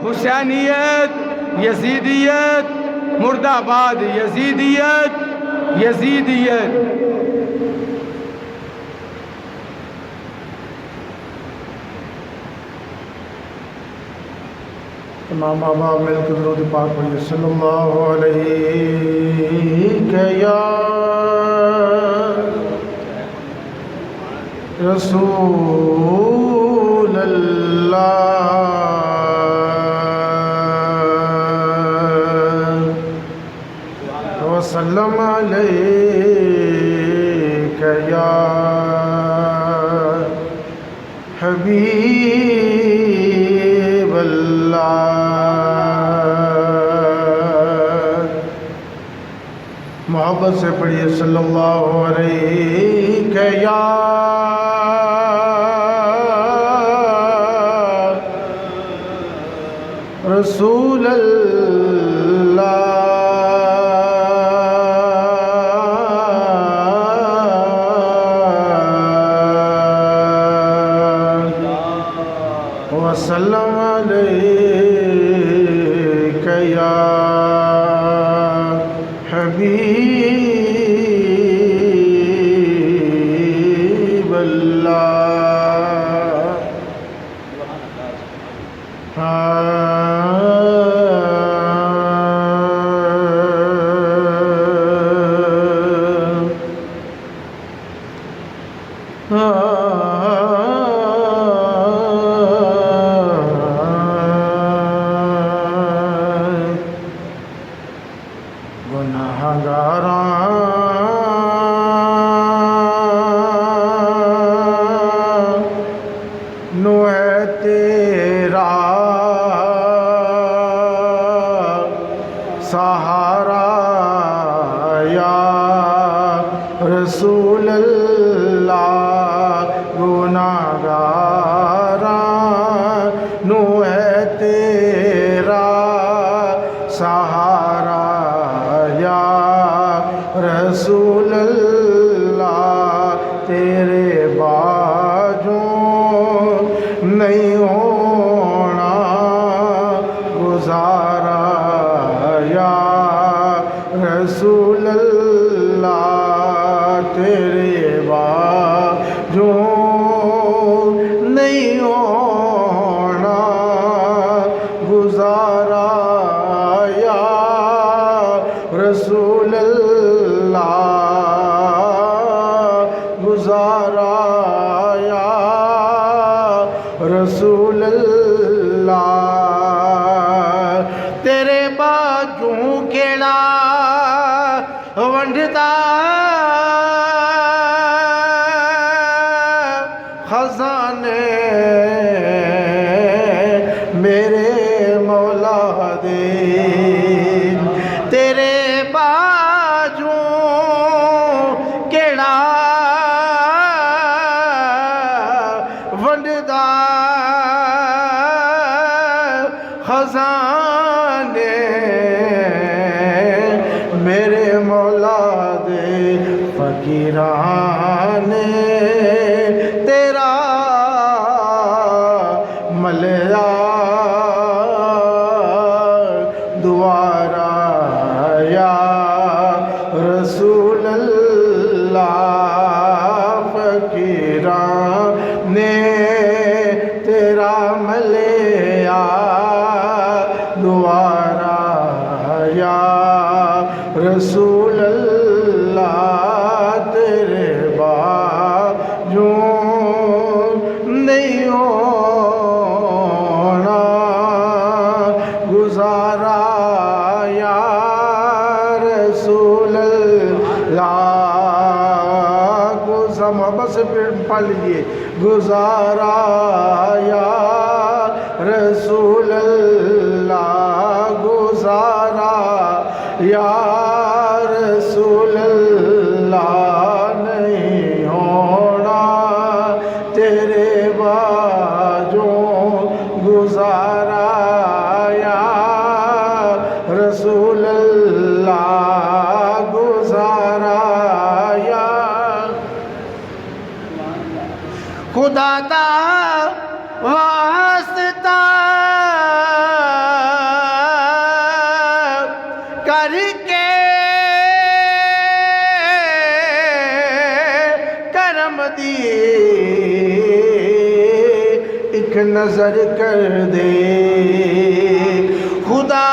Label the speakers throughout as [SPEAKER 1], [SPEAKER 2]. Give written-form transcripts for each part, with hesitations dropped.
[SPEAKER 1] حسینیت، یزیدیت، مرد آباد یزیدیت، یزیدیت.
[SPEAKER 2] تمام آبا مل کے درود پاک پڑھیے صلی اللہ علیہ یا رسول اللہ وسلم علیک یا حبیب اللہ محبت سے پڑھیے صلی اللہ علیہ یا رسول اللہ وسلم علیک یا حبیب اللہ. نو ہے تیرا سہارا یا رسول اللہ گناہگاراں نو ہے تیرا سہارا یا رسول اللہ تیرے باجوں نہیں ہونا گزارا یا رسول اللہ تیرے باجوں نہیں ہونا گزارا یا رسول اللہ گزارا یا رسول اللہ تیرے باجوں کیڑا ونڈتا خزانے میرے مولا دے تیرے باجوں کیڑا ونڈتا خزانے میرے مولا دے فقیران تیرا ملیا دوارا یا رسول اللہ فقیران تیرا ملیا دوارا یا رسول اللہ تیرے باجوں نہیں ہونا گزارا یا رسول اللہ محبت سے پڑھ لیجیے گزارا یا رسول اللہ گزارا یا رسول اللہ نہیں ہونا تیرے باجوں گزارا یا رسول اللہ گزارا یا خدا دا واسطہ
[SPEAKER 1] کر کے کرم دی ایک نظر کر دے خدا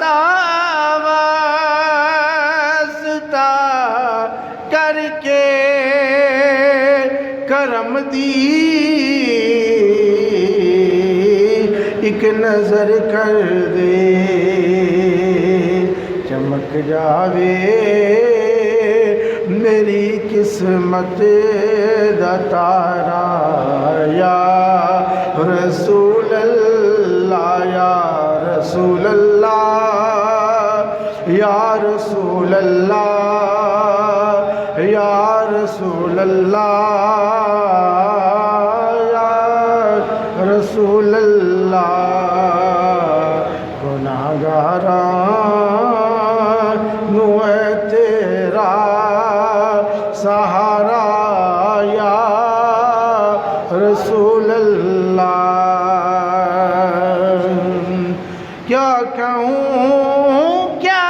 [SPEAKER 1] دا واسطہ کر کے کرم دی ایک نظر کر دے چمک جاوے میری قسمت دا تارا یا رسول اللہ یا رسول اللہ یا رسول اللہ یا رسول اللہ یا رسول اللہ گناہگاراں نو اے تیرا سہارا یا رسول اللہ کیا کہوں کیا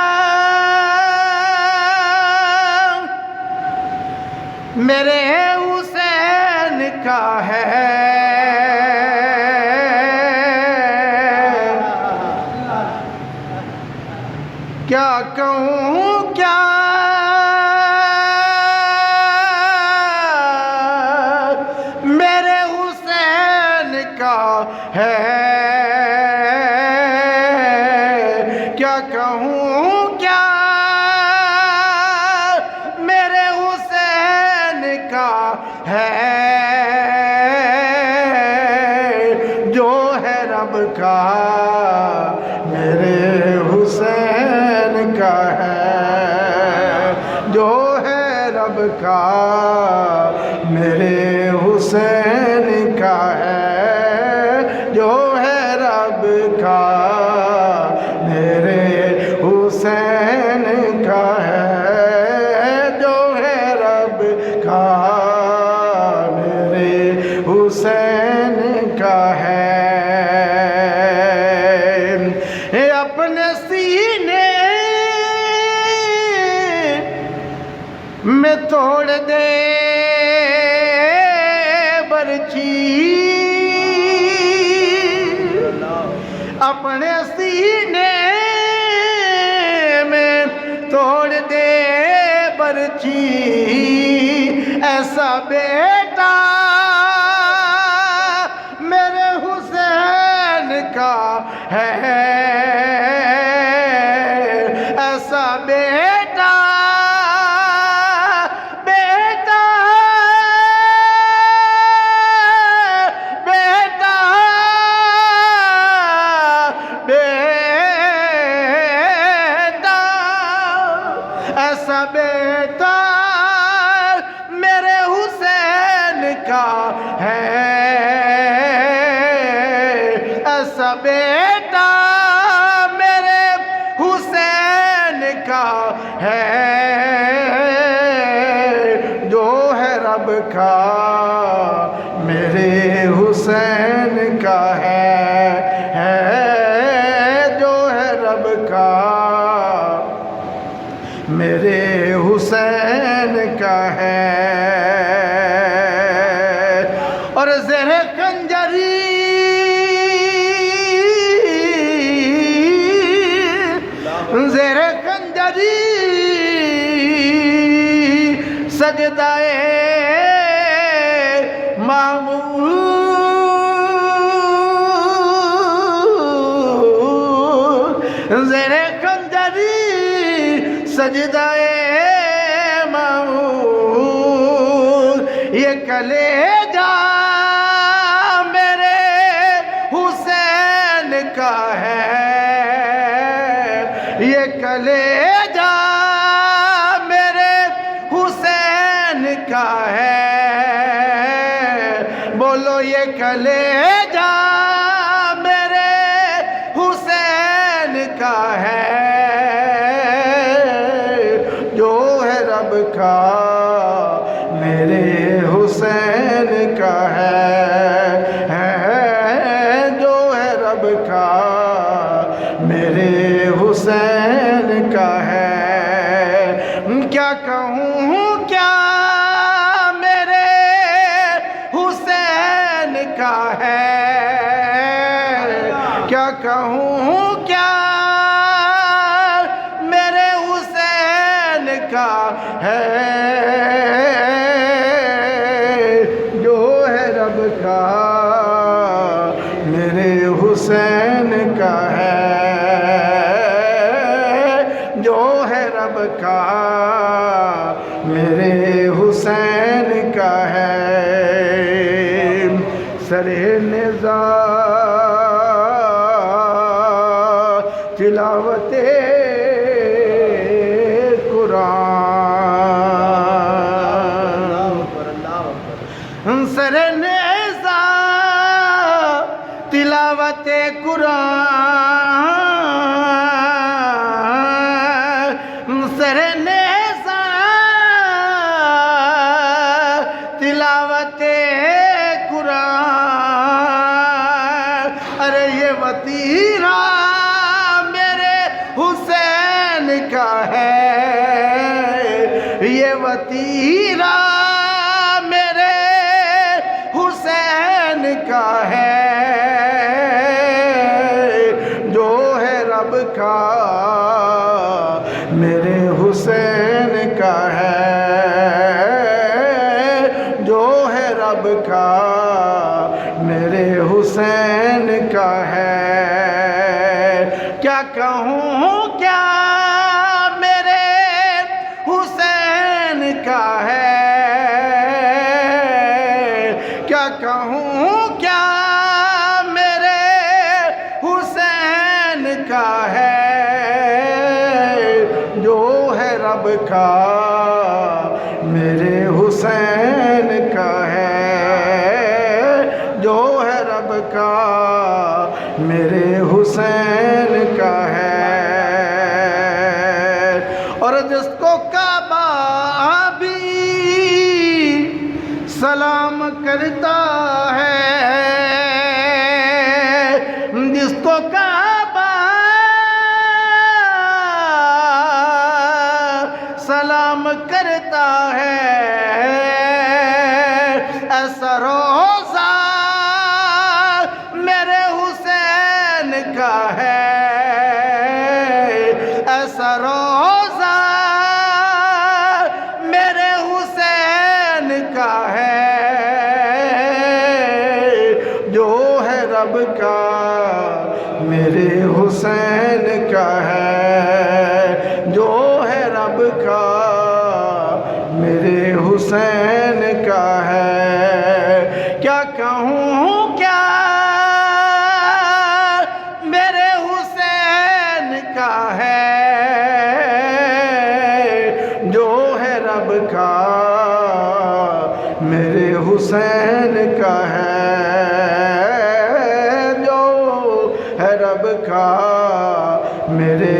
[SPEAKER 1] میرے حسین کا ہے کیا کہوں کیا میرے حسین کا ہے کیا کہوں کیا میرے حسین کا ہے جو ہے رب کا میرے حسین کا ہے جو ہے رب کا میرے حسین کا ہے جو ہے رب کا میرے حسین کا ہے جو ہے رب کا میرے حسین کا ہے اپنے سینے میں توڑ دے برچی اپنے سینے میں توڑ دے برچی ایسا بیٹا میرے حسین کا ہے ایسا بیٹا بیٹا بیٹا بیٹا ایسا بیٹا میرے حسین کا ہے ایسا بیٹا میرے حسین کا ہے جو ہے رب کا میرے حسین کا ہے جو ہے رب کا میرے حسین کا ہے اور زیر خنجری زیر خنجری سجدہ معمول زیر خنجری سجدہ معمول یہ کلیجہ میرے حسین کا ہے یہ کلیجہ میرے حسین کا ہے بولو یہ کلیجہ میرے حسین کا ہے جو ہے رب کا میرے حسین کا ہے جو ہے رب کا میرے حسین کا ہے کیا کہوں کیا میرے حسین کا ہے کیا کہوں کیا میرے حسین کا ہے جو ہے رب کا میرے حسین کا ہے جو ہے رب کا میرے حسین کا ہے سر نزا تلاوت قرآن سر نیزہ تلاوت قرآن سر نیزہ تلاوت قرآن ارے یہ وطیرہ میرے حسین کا ہے یہ وطیرہ میرے حسین کا ہے جو ہے رب کا میرے حسین کا ہے جو ہے رب کا میرے حسین کا ہے کیا کہوں کیا میرے حسین کا ہے کیا کہوں کیا میرے حسین کا ہے جو ہے رب کا میرے حسین کا ہے جو ہے رب کا میرے حسین کا ہے اور جس کو کعبہ بھی سلام کرتا ہے جس کو کعبہ سلام کرتا ہے ایسا روزہ میرے حسین کا ہے ایسا روزہ میرے حسین کا ہے جو ہے رب کا میرے حسین کا ہے جو ہے رب کا میرے حسین کا ہے کیا کہوں کیا میرے حسین کا ہے جو ہے رب کا میرے حسین کا ہے جو ہے رب کا میرے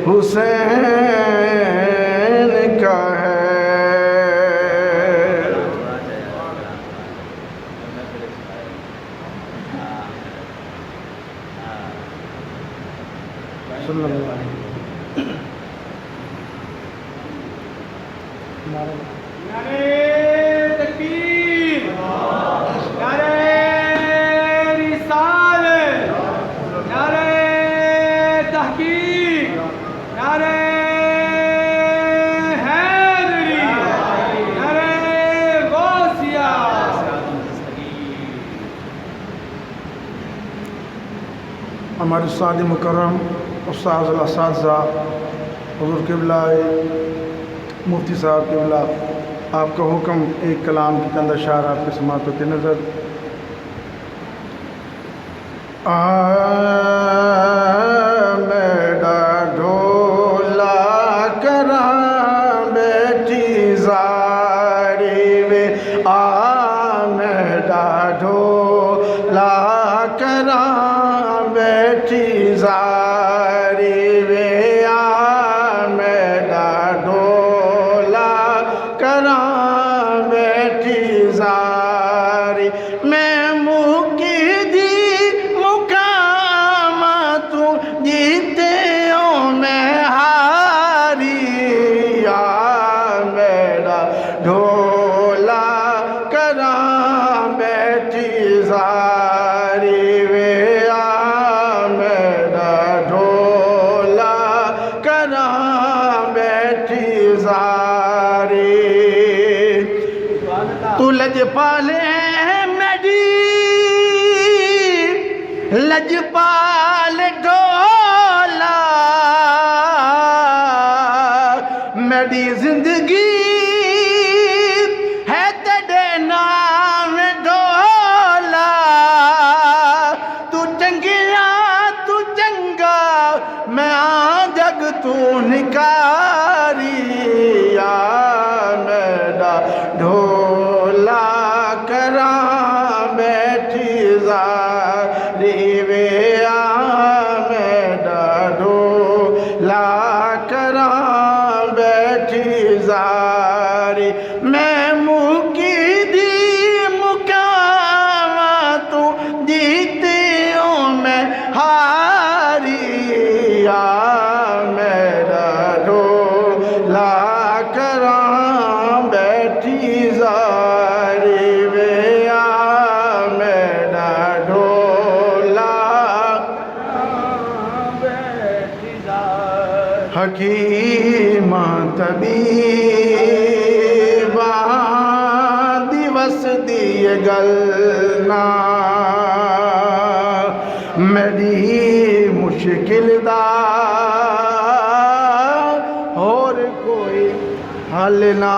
[SPEAKER 1] حسین کا ہے صلی اللہ علیہ وسلم
[SPEAKER 3] نعرہ تکبیر نعرہ رسالت نعرہ تحقیق نعرہ حیدری نعرہ غوثیہ
[SPEAKER 2] ہمارے استاد مکرم استاد الاساتذہ حضور قبلہ مفتی صاحب قبلہ آپ کا حکم ایک کلام کی کندہ شعر آپ کے سماعتوں کی نظر
[SPEAKER 1] میرا ڈھولا کراں بیٹی زاری وے میرا ڈھولا کراں بیٹی زاری وے میرا ڈھولا کراں بیٹی زاری میں مکی دی مقامات جیتے میں لجپالے میری لجپال ڈولا میری زندگی ہے تیرے نام ڈولا تو چنگیا تو چنگا میں جگ تو نکاری میرا ڈھولا کراں بیٹھی زاری وے میرا ڈھولا کراں بیٹھی زاری میں مکی دی مکاواں تو جیتی ہوں میں ہاری میرا ڈھولا کراں بیٹھی زاری وے میرا ڈھولا بیٹھی زاری حکیماں طبیباں دیوس دی گلنا میری مشکل دا اور کوئی حل نہ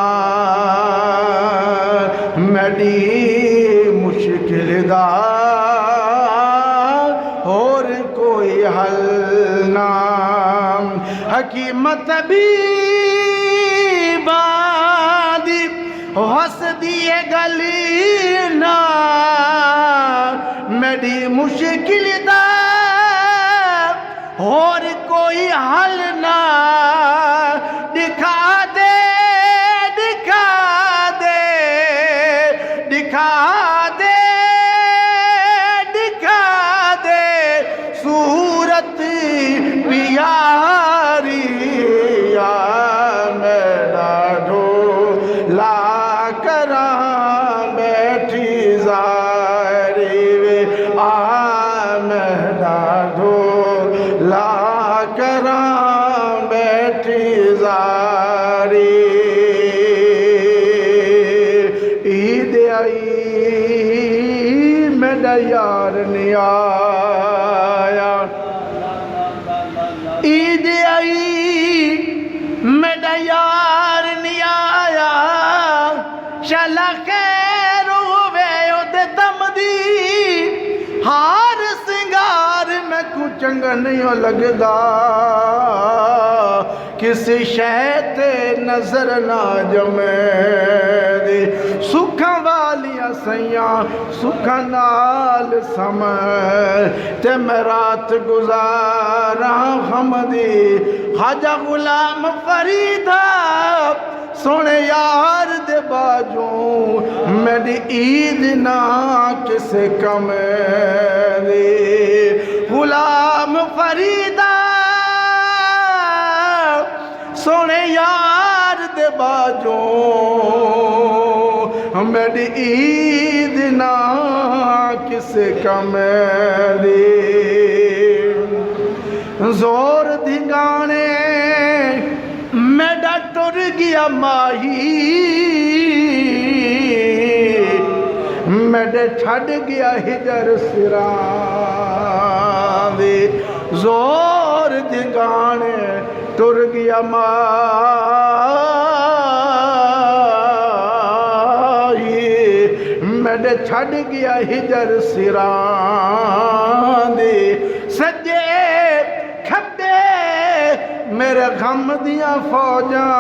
[SPEAKER 1] میری مشکل دا اور کوئی حل نہ حکیمت طبیباں دی ہس دیے گلی نا میری مشکل دا اور کوئی حل نہ دکھا دے دکھا دے دکھا دے دکھا دے صورت پیاری میرا ڈھولا کراں بیٹھی زاری وے میرا ڈھولا کراں بیٹھی زاری عید آئی میرا یار نہیں آیا عید آئی میرا یار نہیں آیا شالا خیر ہوئے اودے دم دی ہار سنگار میں کو چنگا نہیں لگدا کسی شے تے نظر نہ جمے دی سکھاں والیاں سیاں سکھاں نال سمے تے میں رات گزاراں غم دی خواجہ غلام فریدہ سونے یار دے باجوں میری عید نہ کسے کم دی غلام فریدہ سونے یار دے باجوں میری عید نہ کسے کم دی زور دی گانے میڈا ٹر گیا ماہی میڈے چھڑ گیا ہجر سراں دی زور دی گانے ٹر گیا ماہی میڈے چھڑ گیا ہجر سراں دی سجے کھبے میرے غم دیاں فوجاں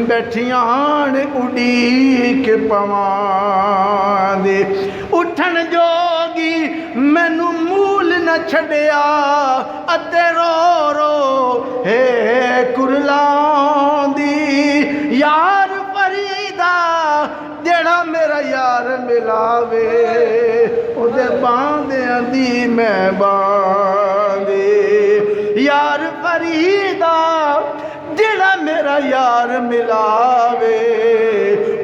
[SPEAKER 1] بیٹھیاں اڑیک پواں دے اٹھن جوگی مینوں مول نہ چھڑیا ادے رو رو ہے کرلاں دی یار فریدہ جڑا میرا یار ملاوے او دے باندیاں دی میں باندے یار فریدہ جڑا میرا یار ملاوے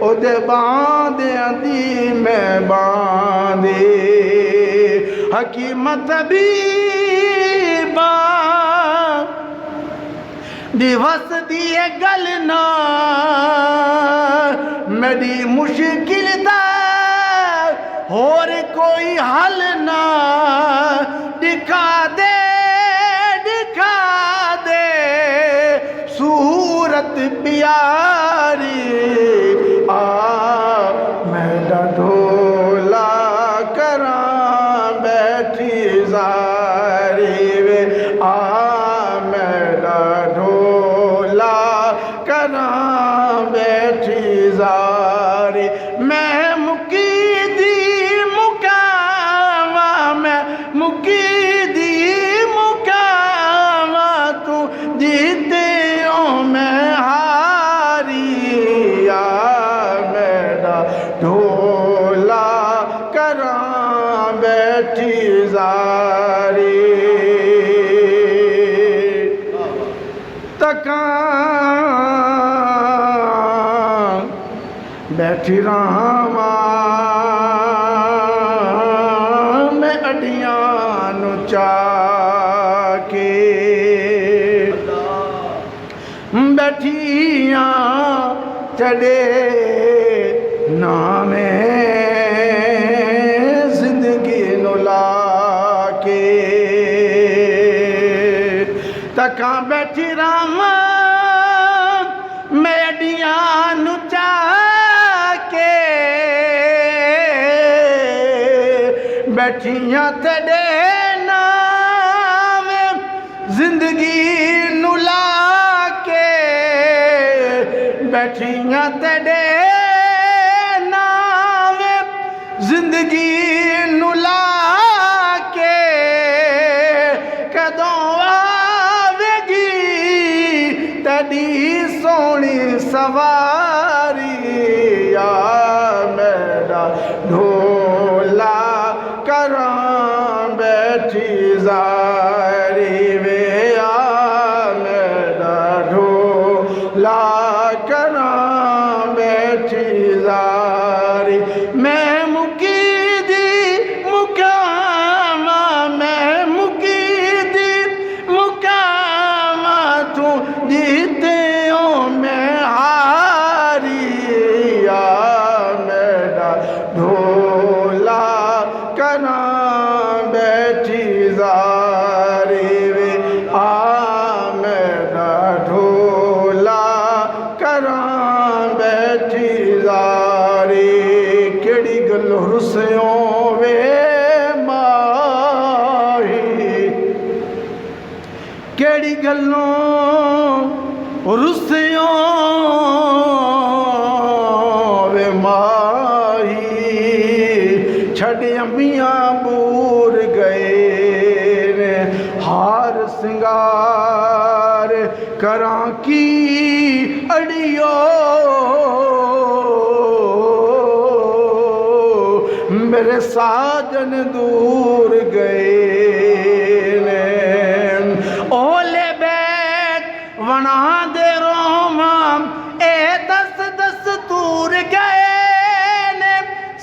[SPEAKER 1] او دے باندیاں دی میں باندے حکیمت طبیباں دیوس دیے گلنا میری مشکل دا اور کوئی حل نہ دکھا دے صورت پیاری میرا ڈھولا کراں بیٹھی زاری وے میرا ڈھولا کراں بیٹھی زاری میں مکی دی مکاواں میں مکی دی مکاواں تو جیتے میں ہاری میرا ڈھولا کراں بیٹھی زاری تکاں بیٹھی رہاں میں اڈیاں نو چاہ کے بیٹھیاں چڑے نام زندگی نو لا کے تکاں بیٹھی رہاں میں اڈیاں نو چاہ کے بیٹھیاں چڑے نام زندگی نو لا بیٹھیاں تیرے نام زندگی نو لا کے کدوں آوے گی تیری سونی سواری میرا ڈھولا کراں بیٹھی زاری وے میرا ڈھولا کراں بیٹھی زاری میں مکی دی مکاواں میں مکی دی مکاواں تو جیتے ہوں میں ہاری میرا ڈھولا کراں بیٹھی زاری وے میرا ڈھولا کراں بیٹھی زاری کیڑی گل رسیوں وے ماہی کیڑی گلوں رسیوں وے ماہی چھڑ امیاں بور گئے ہار سنگار کراں کی اڑیو میرے ساجن دور گئے اولے بیت ونا دے روماں اے دس دس دور گئے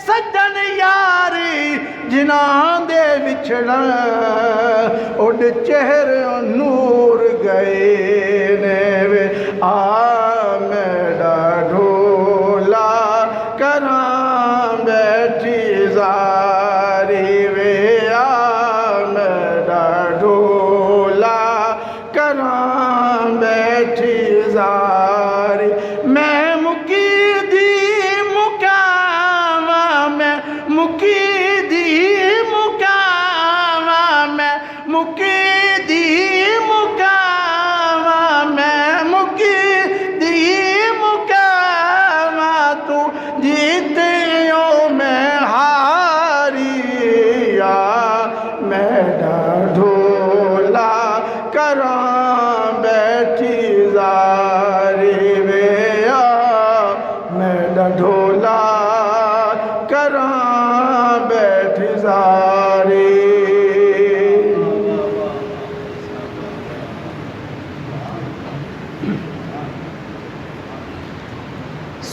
[SPEAKER 1] سجن یاری جناں دے وچھڑا اڈ چہرے نور گئے میرا ڈھولا کراں بیٹھی زاری وے میرا ڈھولا کراں بیٹھی زاری میں مکی دی مکاواں میں مکی دی مکاواں میں مکی دی مکاواں میں مکی دی مکاواں تو جیتے ہوں میں ہاری میرا ڈھولا کراں بیٹھی زاری وے میرا ڈھولا کراں بیٹھی زاری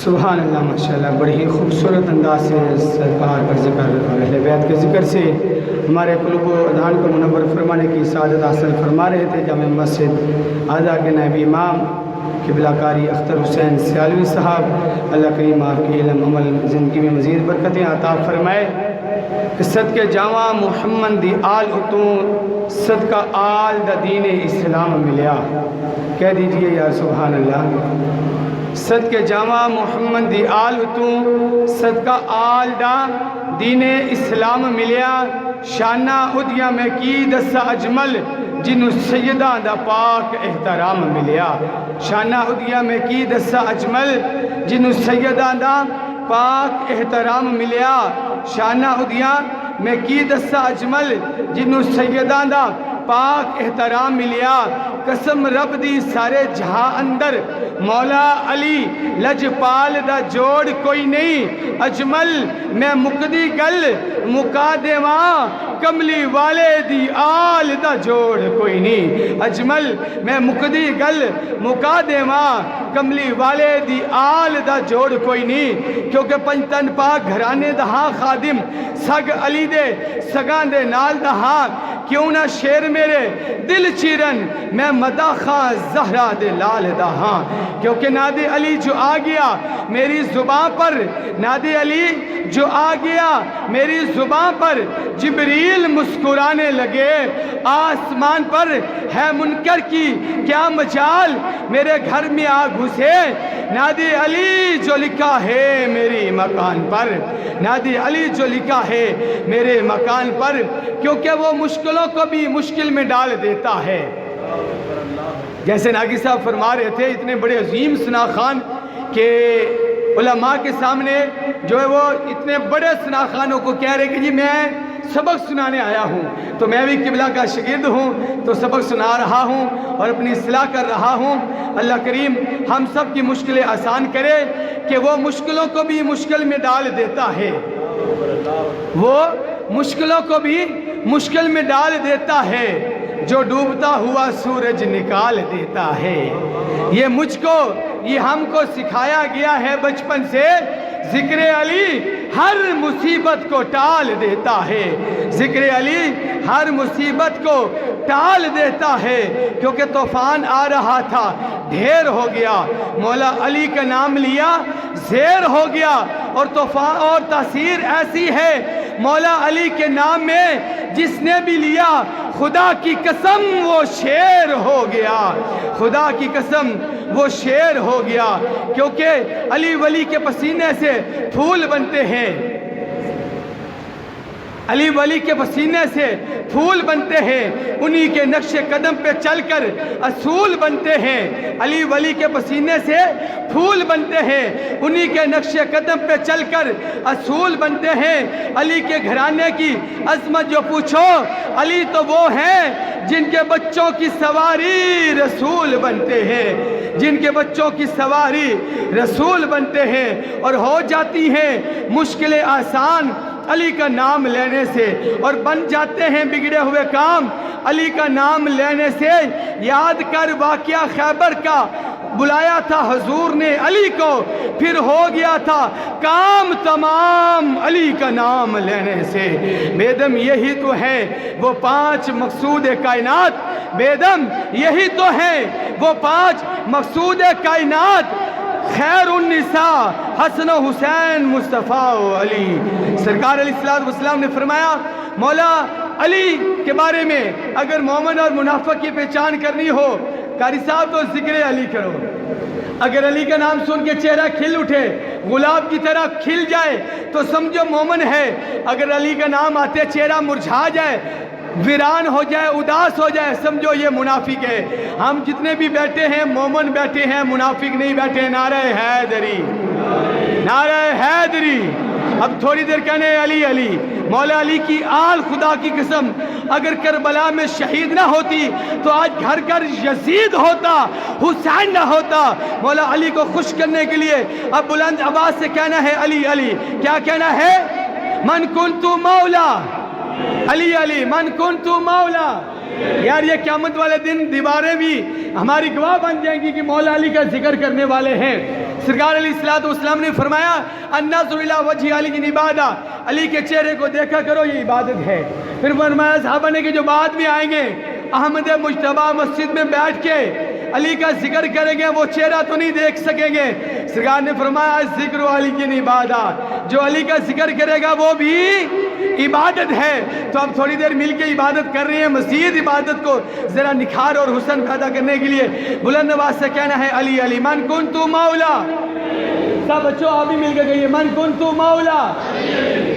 [SPEAKER 4] سبحان اللہ ماشاءاللہ بڑی ہی خوبصورت انداز سے سرکار کا ذکر اور اہل بیت کے ذکر سے ہمارے قلوب و اذہان کو منور فرمانے کی سعادت حاصل فرما رہے تھے جامع مسجد آزا کے نائب امام قبلہ کاری اختر حسین سیالوی صاحب، اللہ کریم آپ کے علم عمل زندگی میں مزید برکتیں عطا فرمائے۔ کہ صدقے جاواں محمد دی آل اتوں صدقہ آل دا دین اسلام ملیا، کہہ دیجئے یا سبحان اللہ۔ صدقے جاواں محمد دی آل اتوں صدقہ آل دا دین اسلام ملیا، شانہ ادیاں میں کی دسا اجمل جنوں سیدہ دا پاک احترام ملیا، شانہ ادیاں میں کی دسا اجمل جنوں سیدہ دا پاک احترام ملیا، شانہ ادیاں میں کی دسا اجمل جنوں سیدہ دا پاک احترام ملیا، قسم رب دی سارے جہاں اندر مولا علی لجپال دا جوڑ کوئی نہیں، اجمل میں مقدی گل مکا دیواں کملی والے دی آل دا جوڑ کوئی نہیں، اجمل میں مقدی گل مکا دیواں کملی والے دی آل دا جوڑ کوئی نہیں، کیونکہ پنجتن پاک گھرانے دہاں خادم سگ علی دے سگاں دے نال دہاں، کیوں نہ شیر میرے دل چیرن میں مدہ خان زہرہ دے لال دہاں، کیونکہ نادی علی جو آ گیا میری زباں پر، نادی علی جو آ گیا میری زباں پر، جبریل مسکرانے لگے آسمان پر، ہے منکر کی کیا مجال میرے گھر میں آ گھسے، نادی علی جو لکھا ہے میری مکان پر، نادی علی جو لکھا ہے میرے مکان پر، کیونکہ وہ مشکلوں کو بھی مشکل میں ڈال دیتا ہے۔ جیسے ناگی صاحب فرما رہے تھے، اتنے بڑے عظیم ثنا خان کہ علماء کے سامنے جو ہے وہ اتنے بڑے ثنا خانوں کو کہہ رہے کہ جی میں سبق سنانے آیا ہوں، تو میں بھی قبلہ کا شاگرد ہوں تو سبق سنا رہا ہوں اور اپنی اصلاح کر رہا ہوں۔ اللہ کریم ہم سب کی مشکلیں آسان کرے کہ وہ مشکلوں کو بھی مشکل میں ڈال دیتا ہے، وہ مشکلوں کو بھی مشکل میں ڈال دیتا ہے، جو ڈوبتا ہوا سورج نکال دیتا ہے۔ یہ مجھ کو یہ ہم کو سکھایا گیا ہے بچپن سے، ذکر علی ہر مصیبت کو ٹال دیتا ہے، ذکر علی ہر مصیبت کو ٹال دیتا ہے، کیونکہ طوفان آ رہا تھا ڈھیر ہو گیا، مولا علی کا نام لیا زیر ہو گیا، اور طوفان اور تاثیر ایسی ہے مولا علی کے نام میں جس نے بھی لیا خدا کی قسم وہ شیر ہو گیا، خدا کی قسم وہ شیر ہو گیا، کیونکہ علی ولی کے پسینے سے پھول بنتے ہیں، علی ولی کے پسینے سے پھول بنتے ہیں، انہی کے نقش قدم پہ چل کر اصول بنتے ہیں، علی ولی کے پسینے سے پھول بنتے ہیں، انہی کے نقش قدم پہ چل کر اصول بنتے ہیں۔ علی کے گھرانے کی عظمت جو پوچھو، علی تو وہ ہیں جن کے بچوں کی سواری رسول بنتے ہیں، جن کے بچوں کی سواری رسول بنتے ہیں، اور ہو جاتی ہیں مشکلیں آسان علی کا نام لینے سے، اور بن جاتے ہیں بگڑے ہوئے کام علی کا نام لینے سے۔ یاد کر واقعہ خیبر کا، بلایا تھا حضور نے علی کو، پھر ہو گیا تھا کام تمام علی کا نام لینے سے۔ بیدم یہی تو ہے وہ 5 مقصود کائنات، بیدم یہی تو ہے وہ 5 مقصود کائنات، خیر النساء حسن و حسین مصطفیٰ و علی۔ سرکار علیہ السلام نے فرمایا مولا علی کے بارے میں اگر مومن اور منافق کی پہچان کرنی ہو قاری صاحب تو ذکر علی کرو، اگر علی کا نام سن کے چہرہ کھل اٹھے گلاب کی طرح کھل جائے تو سمجھو مومن ہے، اگر علی کا نام آتے چہرہ مرجھا جائے ویران ہو جائے اداس ہو جائے سمجھو یہ منافق ہے۔ ہم جتنے بھی بیٹھے ہیں مومن بیٹھے ہیں، منافق نہیں بیٹھے۔ نعرہ حیدری، نعرہ حیدری۔ اب تھوڑی دیر کہنے علی علی، مولا علی کی آل خدا کی قسم اگر کربلا میں شہید نہ ہوتی تو آج گھر گھر یزید ہوتا، حسین نہ ہوتا۔ مولا علی کو خوش کرنے کے لیے اب بلند آواز سے کہنا ہے علی علی۔ کیا کہنا ہے؟ من کنتو مولا علی علی، من کنتو مولا۔ یار یہ قیامت والے دن دیواریں بھی ہماری گواہ بن جائیں گی کہ مولا علی کا ذکر کرنے والے ہیں۔ سرکار علیہ السلام نے فرمایا النظر الی وجہ علی عبادہ، علی کے چہرے کو دیکھا کرو یہ عبادت ہے۔ پھر فرمایا صحابہ نے کہ جو بعد میں آئیں گے احمد مجتبیٰ مسجد میں بیٹھ کے علی کا ذکر کریں گے وہ چہرہ تو نہیں دیکھ سکیں گے. سرکار نے فرمایا ذکر علی کی عبادت، جو علی کا ذکر کرے گا وہ بھی عبادت ہے. تو اب تھوڑی دیر مل کے عبادت کر رہے ہیں، مزید عبادت کو ذرا نکھار اور حسن پیدا کرنے کے لیے بلند آواز سے کہنا ہے علی علی من کنت مولا. سب بچوں آپ بھی مل کے کہیے من کنت مولا.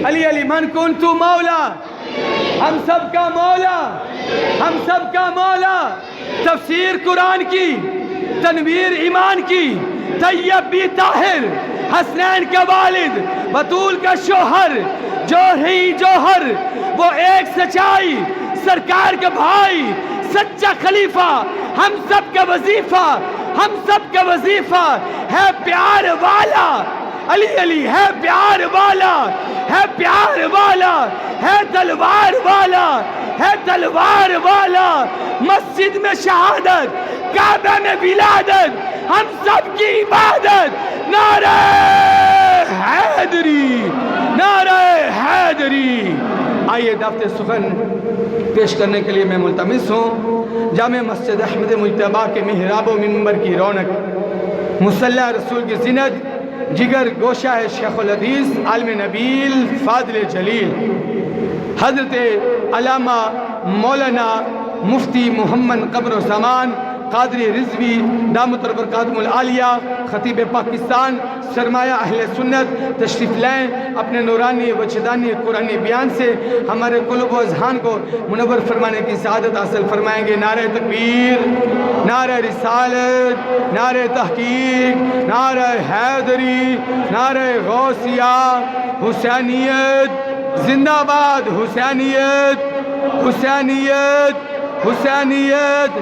[SPEAKER 4] علی علی من کنت مولا. ہم سب کا مولا، ہم سب کا مولا. تفسیر قرآن کی، تنویر ایمان کی، طیب بی طاہر، حسنین کا والد، بطول کا شوہر، جوہری جوہر، وہ ایک سچائی، سرکار کا بھائی، سچا خلیفہ، ہم سب کا وظیفہ، ہم سب کا وظیفہ ہے پیار والا. علی علی ہے پیار والا، ہے پیار والا، ہے تلوار والا، ہے تلوار والا. مسجد میں شہادت، کعبہ میں ولادت، ہم سب کی عبادت. نعرہ حیدری، نعرہ حیدری. آئیے دعوت سخن پیش کرنے کے لیے میں ملتمس ہوں جامع مسجد احمد مجتبیٰ کے محراب و منبر کی رونق، مصلی رسول کی زینت، جگر گوشہ ہے شیخ الحدیث عالم نبیل فاضل جلیل حضرت علامہ مولانا مفتی محمد قمر و زمان قادری رضوی دامت برکاتہم العالیہ، خطیب پاکستان، سرمایہ اہل سنت تشریف لائیں. اپنے نورانی وجدانی قرآنی بیان سے ہمارے قلوب و اذہان کو منور فرمانے کی سعادت حاصل فرمائیں گے. نعرہ تکبیر، نعرہ رسالت، نعرہ تحقیق، نعرہ حیدری، نعرہ غوثیہ. حسینیت زندہ باد، حسینیت، حسینیت، حسینیت.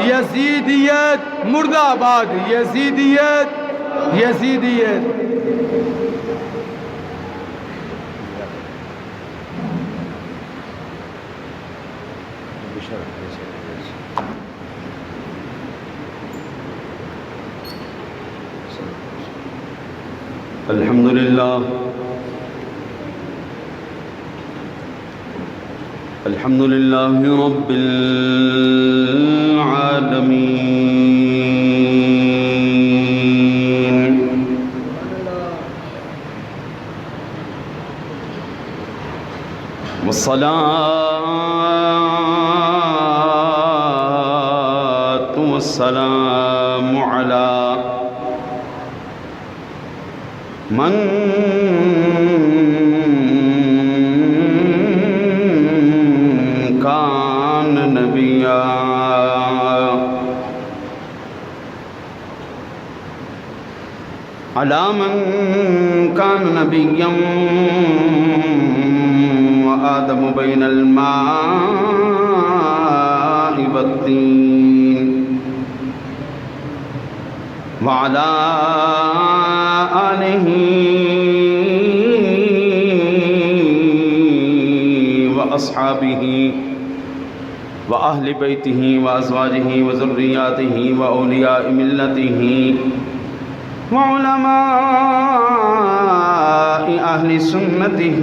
[SPEAKER 4] یزیدیت مردہ آباد، یزیدیت، یزیدیت.
[SPEAKER 5] الحمدللہ الحمدللہ رب العالمین. والصلاة والسلام على من كان نبيا على من كان نبيا وآدم بين الماء والطين وعلى آله وأصحابه وأهل بيته وأزواجه وذرياته وأولياء ملته وعلماء أهل سنته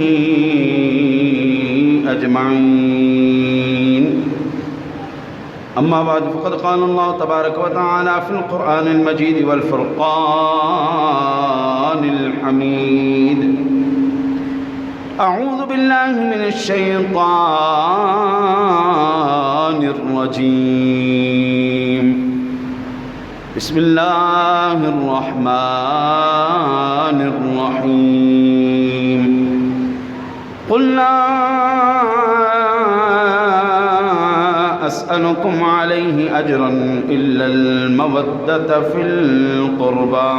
[SPEAKER 5] أجمعين. أما بعد فقد قال الله تبارك وتعالى في القرآن المجيد والفرقان الحميد: أعوذ بالله من الشيطان الرجيم. بسم الله الرحمن الرحيم. قل لا أسألكم عليه أجرا إلا المودة في القربى.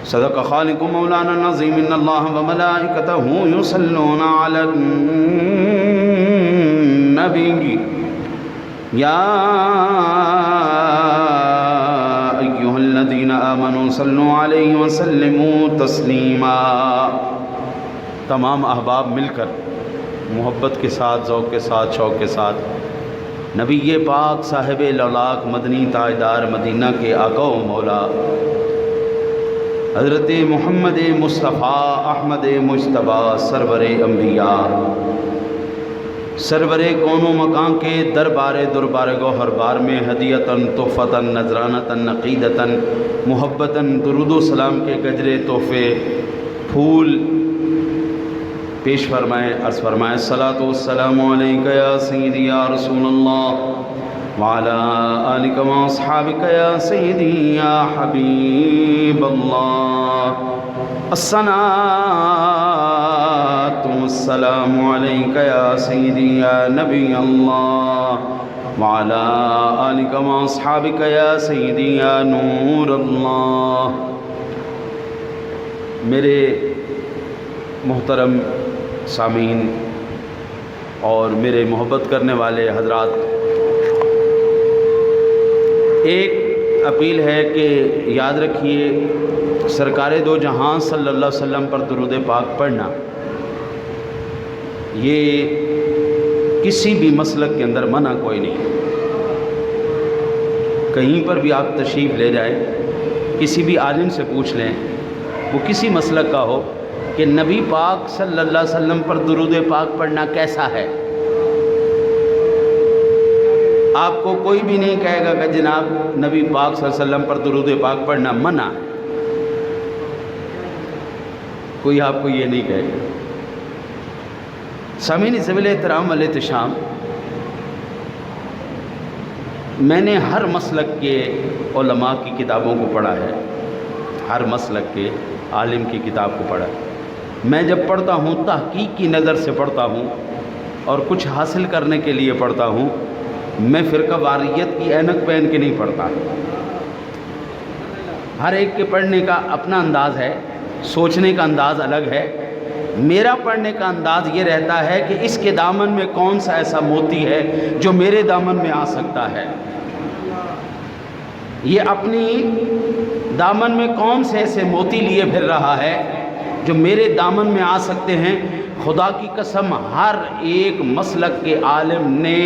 [SPEAKER 5] صدق خالق مولانا العظيم. إن الله وملائكته يصلون على النبي يا أيها الذين آمنوا صلوا عليه وسلموا تسلیما. تمام احباب مل کر محبت کے ساتھ، ذوق کے ساتھ، شوق کے ساتھ نبی پاک صاحب لولاک مدنی تاجدار مدینہ کے آقا و مولا حضرت محمد مصطفیٰ احمد مجتبیٰ سرور انبیاء سرور کون و مکان کے دربار گوہر بار میں ہدیتاً تحفتاً نذرانتاً عقیدتاً محبتاً درود و سلام کے گجرے تحفے پھول پیش فرمائے، عرض فرمائے الصلاۃ والسلام علیک یا سیدی یا رسول اللہ وعلی آلک و اصحابک یا سیدی یا حبیب اللہ، الصلاۃ والسلام علیک یا سیدی یا نبی اللہ وعلی آلک و اصحابک یا سیدی یا نور اللہ۔ میرے محترم سامعین اور میرے محبت کرنے والے حضرات، ایک اپیل ہے کہ یاد رکھیے سرکار دو جہاں صلی اللہ علیہ وسلم پر درود پاک پڑھنا یہ کسی بھی مسلک کے اندر منع کوئی نہیں۔ کہیں پر بھی آپ تشریف لے جائیں، کسی بھی عالم سے پوچھ لیں، وہ کسی مسلک کا ہو، کہ نبی پاک صلی اللہ علیہ وسلم پر درود پاک پڑھنا کیسا ہے، آپ کو کوئی بھی نہیں کہے گا کہ جناب نبی پاک صلی اللہ علیہ وسلم پر درود پاک پڑھنا منع ہے، کوئی آپ کو یہ نہیں کہے گا۔ سامعین ذویل احترام والاحتشام، میں نے ہر مسلک کے علماء کی کتابوں کو پڑھا ہے، ہر مسلک کے عالم کی کتاب کو پڑھا ہے۔ میں جب پڑھتا ہوں تحقیق کی نظر سے پڑھتا ہوں اور کچھ حاصل کرنے کے لیے پڑھتا ہوں، میں فرقہ واریت کی اینک پہن کے نہیں پڑھتا۔ ہر ایک کے پڑھنے کا اپنا انداز ہے، سوچنے کا انداز الگ ہے۔ میرا پڑھنے کا انداز یہ رہتا ہے کہ اس کے دامن میں کون سا ایسا موتی ہے جو میرے دامن میں آ سکتا ہے، یہ اپنی دامن میں کون سے ایسے موتی لیے پھر رہا ہے جو میرے دامن میں آ سکتے ہیں۔ خدا کی قسم ہر ایک مسلک کے عالم نے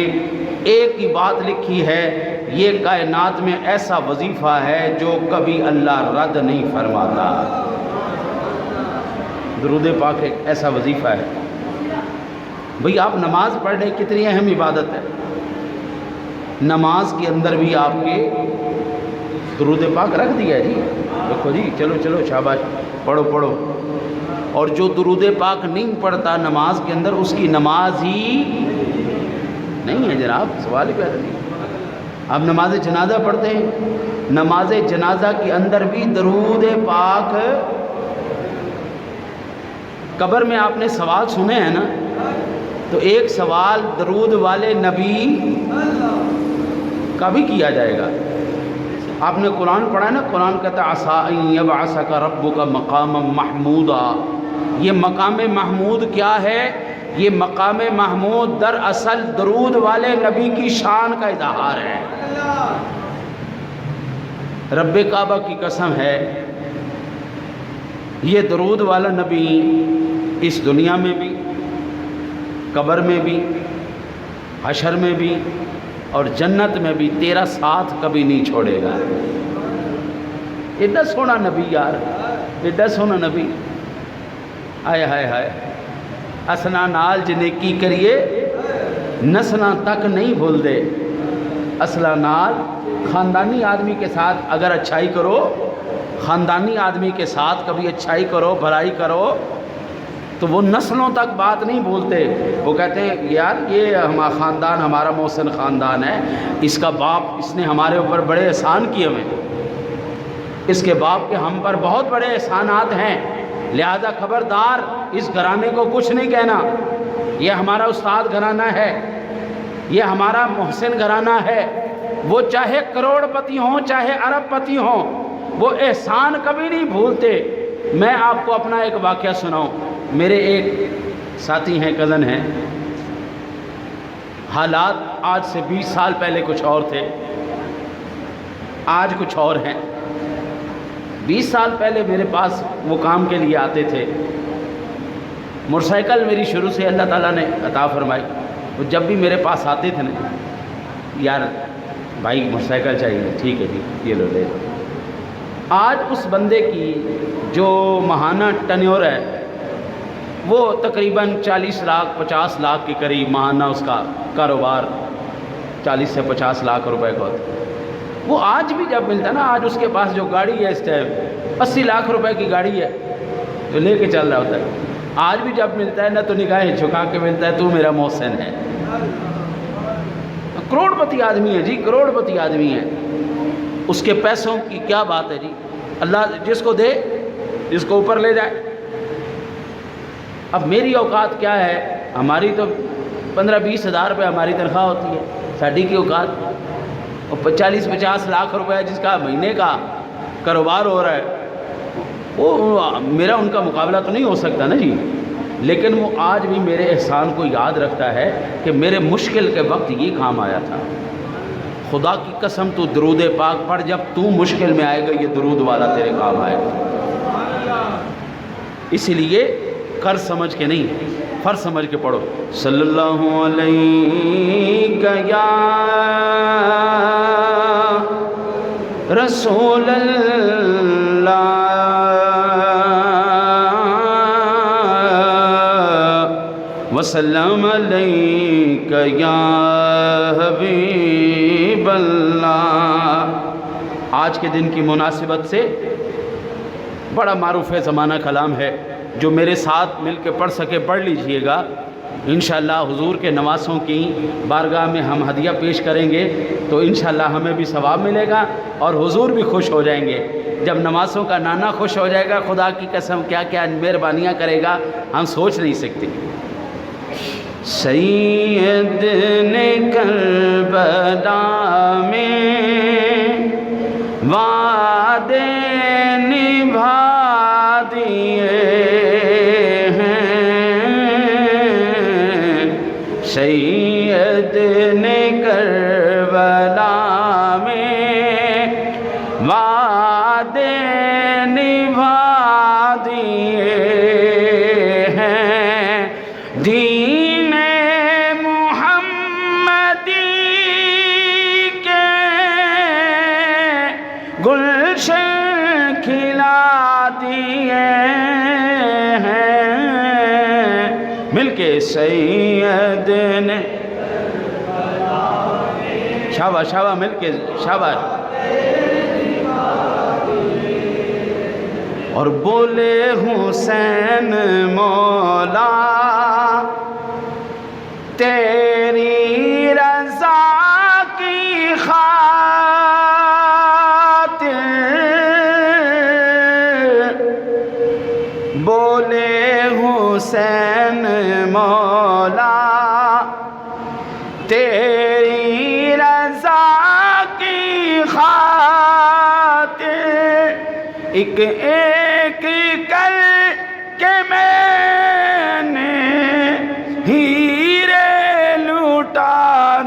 [SPEAKER 5] ایک ہی بات لکھی ہے، یہ کائنات میں ایسا وظیفہ ہے جو کبھی اللہ رد نہیں فرماتا۔ درود پاک ایک ایسا وظیفہ ہے۔ بھئی آپ نماز پڑھ رہے، کتنی اہم عبادت ہے، نماز کے اندر بھی آپ کے درود پاک رکھ دیا ہے جی، دیکھو جی، چلو چلو شاباش، پڑھو پڑھو۔ اور جو درود پاک نہیں پڑھتا نماز کے اندر، اس کی نماز ہی نہیں ہے جناب، سوال ہی پیدا نہیں۔ آپ نماز جنازہ پڑھتے ہیں، نماز جنازہ کے اندر بھی درود پاک، قبر میں آپ نے سوال سنے ہیں نا، تو ایک سوال درود والے نبی کا بھی کیا جائے گا۔ آپ نے قرآن پڑھا ہے نا، قرآن کہتا ہے عسیٰ ان یبعثک ربک مقاما محمودا۔ یہ مقام محمود کیا ہے؟ یہ مقام محمود دراصل درود والے نبی کی شان کا اظہار ہے۔ رب کعبہ کی قسم ہے، یہ درود والا نبی اس دنیا میں بھی، قبر میں بھی، حشر میں بھی اور جنت میں بھی تیرا ساتھ کبھی نہیں چھوڑے گا۔ ایڈا سونا نبی یار، ایڈا سونا نبی، ہائے ہائے ہائے، اسنا نال جنیکی کریے نسلاں تک نہیں بھول دے۔ اسلا نال خاندانی آدمی کے ساتھ اگر اچھائی کرو، خاندانی آدمی کے ساتھ کبھی اچھائی کرو، بھلائی کرو، تو وہ نسلوں تک بات نہیں بھولتے۔ وہ کہتے ہیں یار یہ ہمارا خاندان ہمارا محسن خاندان ہے، اس کا باپ اس نے ہمارے اوپر بڑے احسان کیے ہوئے، اس کے باپ کے ہم پر بہت بڑے احسانات ہیں، لہذا خبردار اس گھرانے کو کچھ نہیں کہنا، یہ ہمارا استاد گھرانہ ہے، یہ ہمارا محسن گھرانہ ہے۔ وہ چاہے کروڑ پتی ہوں، چاہے ارب پتی ہوں، وہ احسان کبھی نہیں بھولتے۔ میں آپ کو اپنا ایک واقعہ سناؤں۔ میرے ایک ساتھی ہیں، کزن ہیں، حالات آج سے 20 سال پہلے کچھ اور تھے، آج کچھ اور ہیں۔ 20 سال پہلے میرے پاس وہ کام کے لیے آتے تھے، موٹر سائیکل میری شروع سے اللہ تعالیٰ نے عطا فرمائی، وہ جب بھی میرے پاس آتے تھے نا، یار بھائی موٹر سائیکل چاہیے، ٹھیک ہے جی یہ لو لے لو۔ آج اس بندے کی جو ماہانہ ٹنیور ہے وہ تقریباً 40 لاکھ 50 لاکھ کے قریب ماہانہ اس کا کاروبار 40 سے 50 لاکھ روپے کا ہوتا ہے۔ وہ آج بھی جب ملتا ہے نا، آج اس کے پاس جو گاڑی ہے اس ٹائم 80 لاکھ روپے کی گاڑی ہے تو لے کے چل رہا ہوتا ہے، آج بھی جب ملتا ہے نا تو نگاہیں جھکا کے ملتا ہے، تو میرا محسن ہے۔ کروڑ پتی آدمی ہے جی، کروڑ پتی آدمی ہے، اس کے پیسوں کی کیا بات ہے جی، اللہ جس کو دے جس کو اوپر لے جائے۔ اب میری اوقات کیا ہے، ہماری تو 15-20 ہزار روپے ہماری تنخواہ ہوتی ہے، ساڑھی کی اوقات، اور 40-50 لاکھ روپے جس کا مہینے کا کاروبار ہو رہا ہے، وہ میرا ان کا مقابلہ تو نہیں ہو سکتا نا جی، لیکن وہ آج بھی میرے احسان کو یاد رکھتا ہے کہ میرے مشکل کے وقت یہ کام آیا تھا۔ خدا کی قسم تو درود پاک پڑھ، جب تو مشکل میں آئے گا یہ درود والا تیرے کام آئے گا۔ اس لیے کر سمجھ کے نہیں، فرض سمجھ کے پڑھو۔ صلی اللہ علیہ یا رسول اللہ وسلم علیک یا حبیب اللہ۔ آج کے دن کی مناسبت سے بڑا معروف زمانہ کلام ہے، جو میرے ساتھ مل کے پڑھ سکے پڑھ لیجئے گا۔ انشاءاللہ حضور کے نواسوں کی بارگاہ میں ہم ہدیہ پیش کریں گے تو انشاءاللہ ہمیں بھی ثواب ملے گا اور حضور بھی خوش ہو جائیں گے۔ جب نواسوں کا نانا خوش ہو جائے گا، خدا کی قسم کیا کیا مہربانیاں کرے گا ہم سوچ نہیں سکتے۔ سید نے کربلا میں وعدے نبھا دیے ہیں، سید نے کربلا میں وعدے نبھا دیے ہیں، دین محمدی کے گلشن کھلا دیے ہیں، مل کے سید نے شاباش شاباش مل کے شاباش، اور بولے حسین مولا تیری رضا کی خاطر، بولے حسین مولا تیری رضا کی خاطر، ایک ایک کر کے میں نے ہیرے لوٹا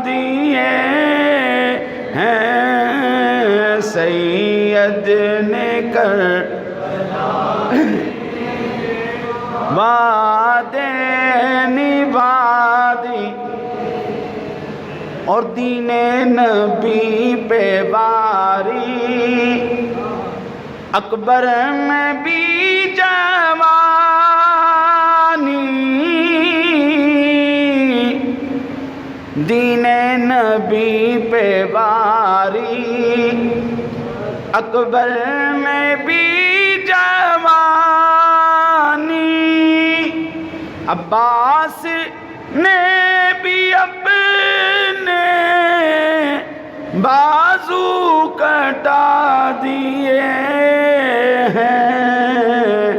[SPEAKER 5] دیے ہیں، سید نے کر وعدے نبھا دی، اور دین نبی پہ باری اکبر میں بھی جوانی، دین نبی پہ باری اکبر میں بھی جوانی، عباس نے بھی اپنے بازو کٹا دیے ہیں،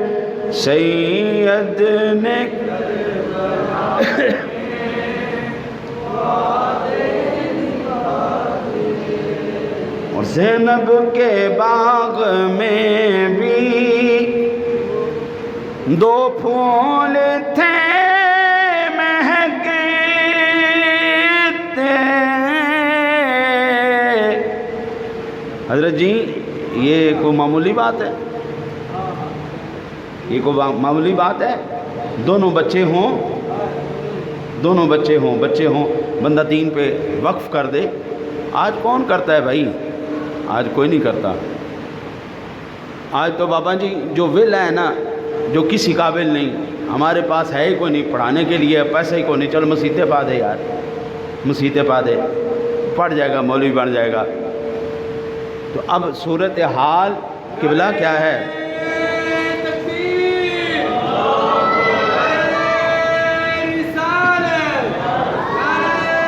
[SPEAKER 5] سید نے اور زینب کے باغ میں بھی 2 پھول تھے مہکتے، حضرت جی یہ کوئی معمولی بات ہے؟ یہ کوئی معمولی بات ہے؟ دونوں بچے ہوں بندہ دین پہ وقف کر دے۔ آج کون کرتا ہے بھائی؟ آج کوئی نہیں کرتا۔ آج تو بابا جی جو ویلا ہے نا، جو کسی قابل نہیں، ہمارے پاس ہے ہی کوئی نہیں پڑھانے کے لیے، پیسے ہی کوئی نہیں، چلو مسیتیں پا دے یار، مسیتیں پا دے، پڑھ جائے گا، مولوی بن جائے گا۔ تو اب صورتحال قبلہ کیا ہے؟
[SPEAKER 3] تکبیر، نعرہ رسالت، نعرہ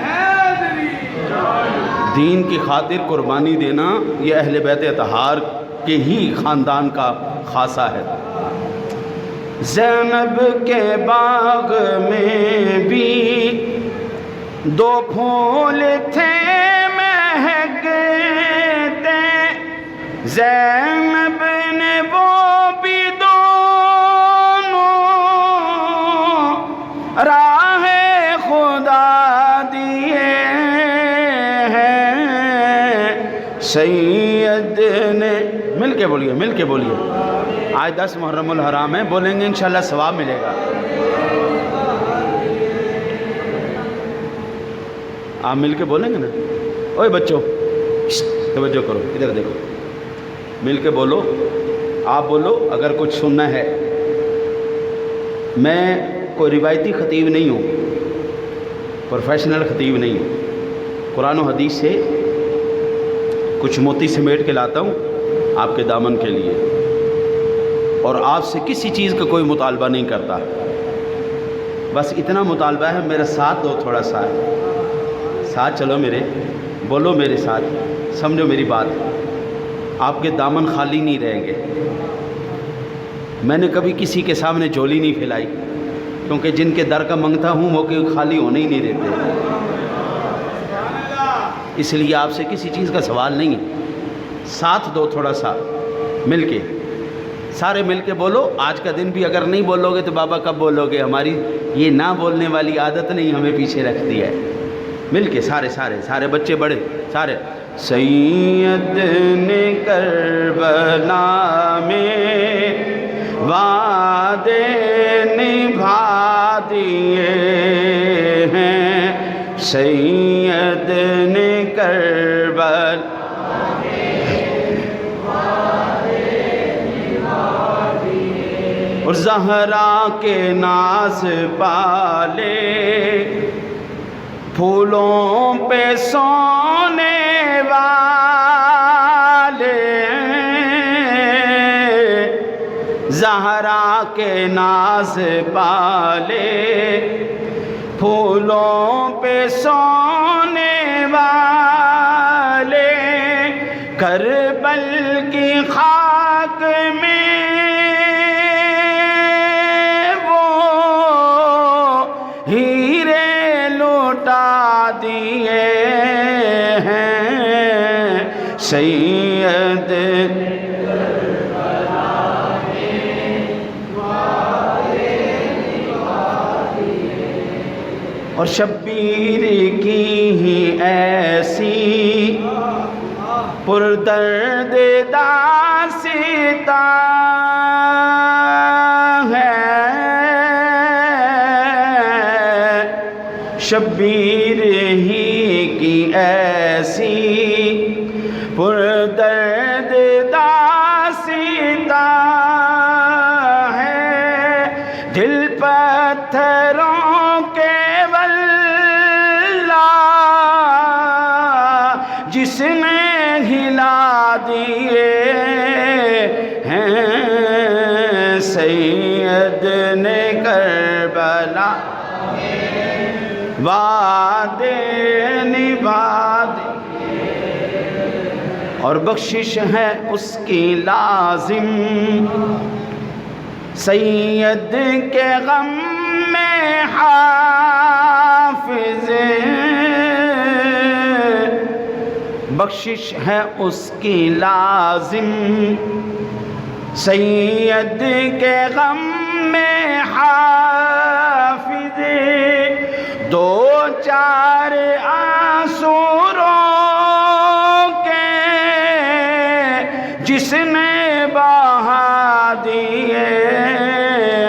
[SPEAKER 3] حیدری۔
[SPEAKER 5] دین کی خاطر قربانی دینا یہ اہل بیت اطہار کے ہی خاندان کا خاصہ ہے۔ زینب کے باغ میں بھی دو پھول تھے مہکتے، زینب نے وہ بھی دونوں راہ خدا دیے ہیں۔ سید نے مل کے بولیے، مل کے بولیے، آج 10 محرم الحرام ہے، بولیں گے انشاءاللہ ثواب ملے گا۔ آپ مل کے بولیں گے نا؟ اوے بچوں توجہ کرو، ادھر دیکھو، مل کے بولو، آپ بولو اگر کچھ سننا ہے۔ میں کوئی روایتی خطیب نہیں ہوں، پروفیشنل خطیب نہیں ہوں، قرآن و حدیث سے کچھ موتی سمیٹ کے لاتا ہوں آپ کے دامن کے لیے، اور آپ سے کسی چیز کا کوئی مطالبہ نہیں کرتا، بس اتنا مطالبہ ہے میرا ساتھ دو، تھوڑا سا ساتھ چلو میرے، بولو میرے ساتھ، سمجھو میری بات، آپ کے دامن خالی نہیں رہیں گے۔ میں نے کبھی کسی کے سامنے جھولی نہیں پھیلائی، کیونکہ جن کے در کا منگتا ہوں وہ کہ خالی ہونے ہی نہیں دیتے، اس لیے آپ سے کسی چیز کا سوال نہیں ہے۔ ساتھ دو تھوڑا سا مل کے، سارے مل کے بولو۔ آج کا دن بھی اگر نہیں بولو گے تو بابا کب بولو گے؟ ہماری یہ نہ بولنے والی عادت نہیں ہمیں پیچھے رکھتی ہے۔ مل کے سارے سارے سارے بچے بڑے سارے۔ سید نے کربلا میں وعدے نبھا دیے ہیں، سید نے کربلا اور زہرا کے ناز پالے، پھولوں پہ سونے والے، زہرا کے ناز پالے، پھولوں پہ سونے والے، کربل کی خاک میں وہ ہیرے لوٹا دیے ہیں، سید اور شبیر کی ہی ایسی پردرد داستان ہے، شبیر ہی کی ایسی پردرد داستان ہے، دل پتھروں کے جس نے ہلا دیے ہیں، سید نے کربلا وعدے نبھا دیے، اور بخشش ہے اس کی لازم، سید کے غم میں حافظ، بخشش ہے اس کی لازم، سید کے غم میں حافظ، دو چار آنسو رو کے جس نے بہا دیے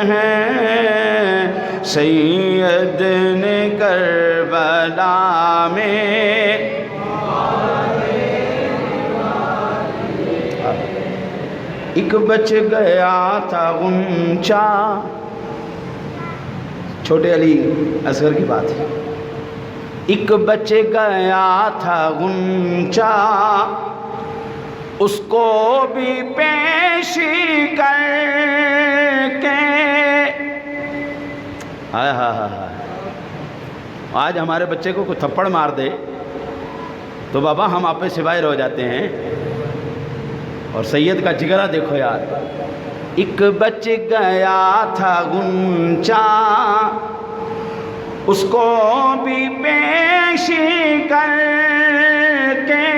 [SPEAKER 5] ہیں، سید نے کربلا میں ایک بچ گیا تھا غنچہ، چھوٹے علی اصغر کی بات ہے، ایک بچ گیا تھا غنچہ، اس کو بھی پیش کر کے، ہائے ہائے ہائے، آج ہمارے بچے کو کوئی تھپڑ مار دے تو بابا ہم آپ پہ سوائے رہ جاتے ہیں، اور سید کا جگرہ دیکھو یار، ایک بچ گیا تھا غنچہ، اس کو بھی پیش کر کے،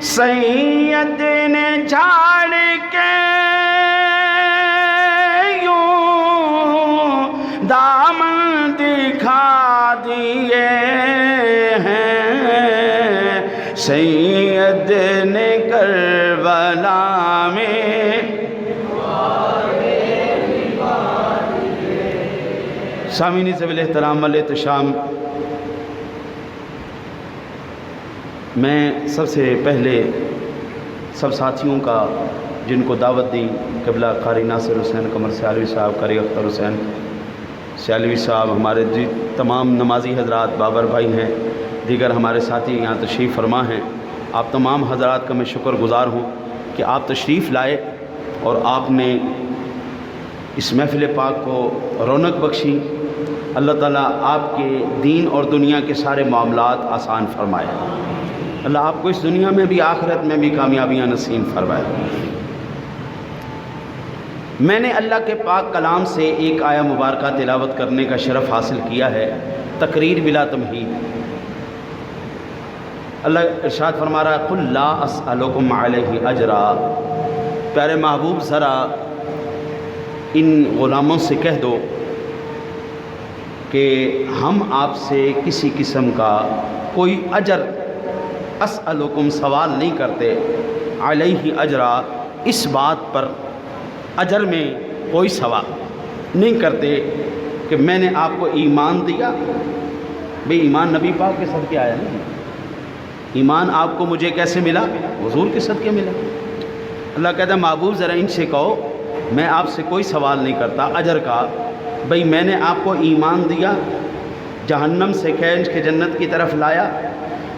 [SPEAKER 5] سید نے جھاڑ کے یوں دامن دکھا دیے ہیں، سید نے کربلا میں سامعین ذوی الاحترام والاحتشام، میں سب سے پہلے سب ساتھیوں کا جن کو دعوت دی، قبلہ قاری ناصر حسین قمر سیالوی صاحب، قاری اختر حسین سیالوی صاحب، ہمارے تمام نمازی حضرات، بابر بھائی ہیں، دیگر ہمارے ساتھی یہاں تشریف فرما ہیں، آپ تمام حضرات کا میں شکر گزار ہوں کہ آپ تشریف لائے اور آپ نے اس محفل پاک کو رونق بخشی۔ اللہ تعالیٰ آپ کے دین اور دنیا کے سارے معاملات آسان فرمائے، اللہ آپ کو اس دنیا میں بھی آخرت میں بھی کامیابیاں نصیب فرمائے۔ میں نے اللہ کے پاک کلام سے ایک آیہ مبارکہ تلاوت کرنے کا شرف حاصل کیا ہے، تقریر بلا تمہید۔ اللہ ارشاد فرما رہا ہے، قُلْ لَا أَسْأَلُكُمْ عَلَيْهِ أَجْرًا، پیارے محبوب ذرا ان غلاموں سے کہہ دو کہ ہم آپ سے کسی قسم کا کوئی اجر، اسألکم سوال نہیں کرتے، علیہ اجرا اس بات پر اجر میں کوئی سوال نہیں کرتے کہ میں نے آپ کو ایمان دیا، بھئی ایمان نبی پاک کے صدقے آیا نا، ایمان آپ کو مجھے کیسے ملا؟ حضور کے صدقے ملا۔ اللہ کہتا ہے محبوب ذرا ان سے کہو میں آپ سے کوئی سوال نہیں کرتا اجر کا، بھئی میں نے آپ کو ایمان دیا، جہنم سے کھینچ کے جنت کی طرف لایا،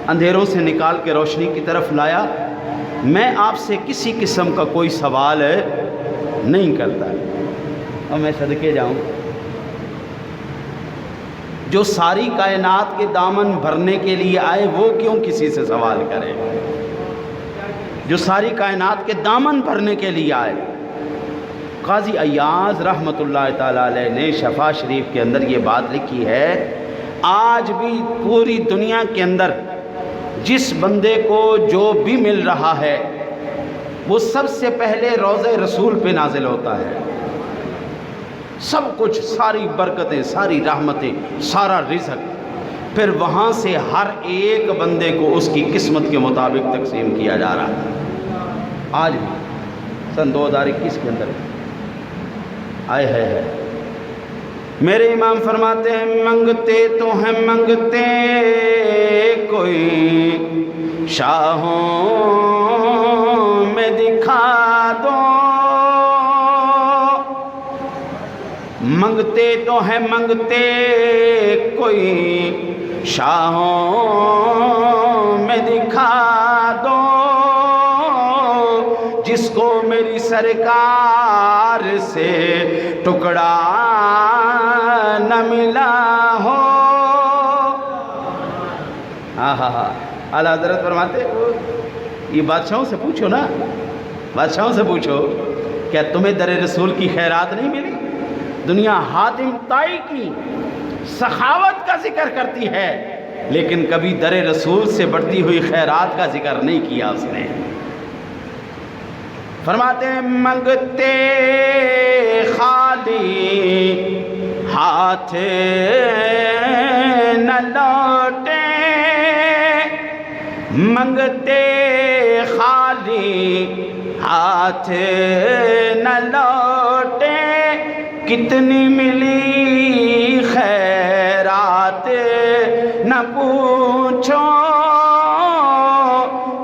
[SPEAKER 5] اندھیروں سے نکال کے روشنی کی طرف لایا، میں آپ سے کسی قسم کا کوئی سوال نہیں کرتا، اور میں صدقے جاؤں جو ساری کائنات کے دامن بھرنے کے لیے آئے، وہ کیوں کسی سے سوال کرے؟ جو ساری کائنات کے دامن بھرنے کے لیے آئے۔ قاضی ایاز رحمۃ اللہ تعالیٰ علیہ نے شفا شریف کے اندر یہ بات لکھی ہے، آج بھی پوری دنیا کے اندر جس بندے کو جو بھی مل رہا ہے وہ سب سے پہلے روضہ رسول پہ نازل ہوتا ہے، سب کچھ، ساری برکتیں، ساری رحمتیں، سارا رزق، پھر وہاں سے ہر ایک بندے کو اس کی قسمت کے مطابق تقسیم کیا جا رہا ہے۔ آج بھی سن 2021 کے اندر آئے ہے میرے امام فرماتے ہیں، منگتے تو ہیں منگتے کوئی شاہوں میں دکھا دو، منگتے تو ہیں منگتے کوئی شاہوں میں دکھا دو، جس کو میری سرکار سے ٹکڑا نہ ملا ہو۔ اعلیٰ حضرت فرماتے یہ بادشاہوں سے پوچھو نا، بادشاہوں سے پوچھو کیا تمہیں در رسول کی خیرات نہیں ملی؟ دنیا حاتم طائی کی سخاوت کا ذکر کرتی ہے لیکن کبھی در رسول سے بڑھتی ہوئی خیرات کا ذکر نہیں کیا اس نے۔ فرماتے ہیں منگتے خالی ہاتھ نہ لوٹے، منگتے خالی ہاتھ نہ لوٹے، کتنی ملی خیرات نہ پوچھو،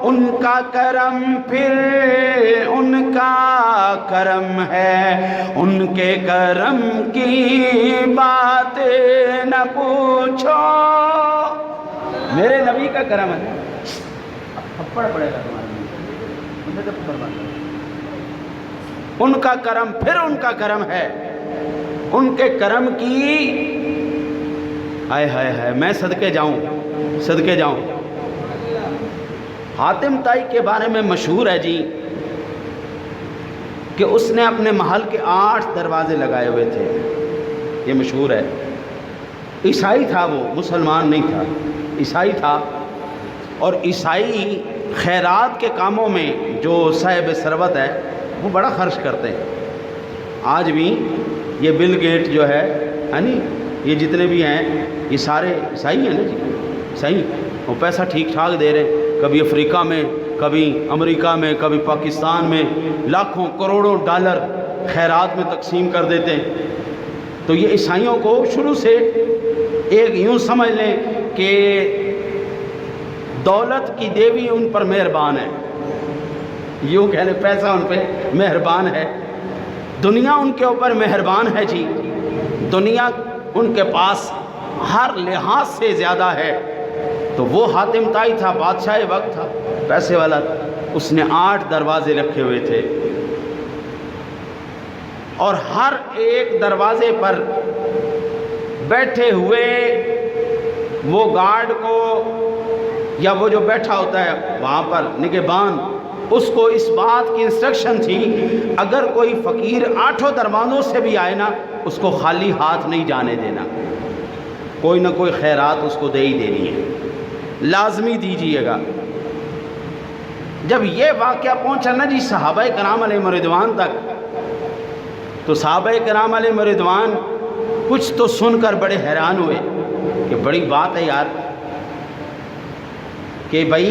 [SPEAKER 5] ان کا کرم پھر ان کا کرم ہے، ان کے کرم کی بات نہ پوچھو۔ میرے نبی کا کرم ہے، تھپڑ پڑے گا تمہارے، ان کا کرم، پھر ان کا کرم ہے، ان کے کرم کی ہائے ہائے ہائے، میں صدقے جاؤں۔ حاتم طائی کے بارے میں مشہور ہے جی کہ اس نے اپنے محل کے 8 دروازے لگائے ہوئے تھے، یہ مشہور ہے۔ عیسائی تھا وہ، مسلمان نہیں تھا، عیسائی تھا، اور عیسائی خیرات کے کاموں میں جو صاحب ثروت ہے وہ بڑا خرچ کرتے ہیں۔ آج بھی یہ بل گیٹ جو ہے نا، یہ جتنے بھی ہیں یہ سارے عیسائی ہیں نا جی، عیسائی، وہ پیسہ ٹھیک ٹھاک دے رہے ہیں، کبھی افریقہ میں، کبھی امریکہ میں، کبھی پاکستان میں، لاکھوں کروڑوں ڈالر خیرات میں تقسیم کر دیتے ہیں۔ تو یہ عیسائیوں کو شروع سے ایک یوں سمجھ لیں کہ دولت کی دیوی ان پر مہربان ہے، یوں کہہ لیں پیسہ ان پہ مہربان ہے، دنیا ان کے اوپر مہربان ہے جی، دنیا ان کے پاس ہر لحاظ سے زیادہ ہے۔ تو وہ حاتم طائی تھا، بادشاہ وقت تھا، پیسے والا تھا، اس نے 8 دروازے رکھے ہوئے تھے، اور ہر ایک دروازے پر بیٹھے ہوئے وہ گارڈ کو، یا وہ جو بیٹھا ہوتا ہے وہاں پر نگہبان، اس کو اس بات کی انسٹرکشن تھی اگر کوئی فقیر 8 دروازوں سے بھی آئے نا، اس کو خالی ہاتھ نہیں جانے دینا، کوئی نہ کوئی خیرات اس کو دے ہی دینی ہے، لازمی دیجیے گا۔ جب یہ واقعہ پہنچا نا جی صحابہ کرام علیہ رضوان تک، تو صحابہ کرام علیہ رضوان کچھ تو سن کر بڑے حیران ہوئے کہ بڑی بات ہے یار، کہ بھئی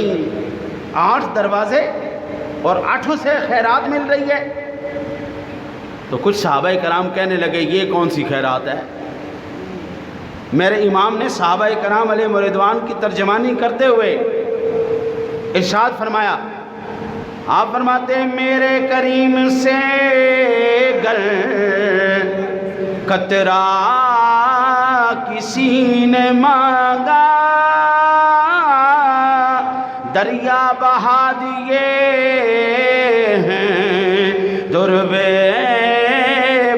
[SPEAKER 5] 8 دروازے اور 8 سے خیرات مل رہی ہے۔ تو کچھ صحابہ کرام کہنے لگے یہ کون سی خیرات ہے؟ میرے امام نے صحابہ کرام علیہ رضوان کی ترجمانی کرتے ہوئے ارشاد فرمایا، آپ فرماتے ہیں میرے کریم سے گر قطرہ کسی نے مانگا، دریا بہا دیے ہیں، دربے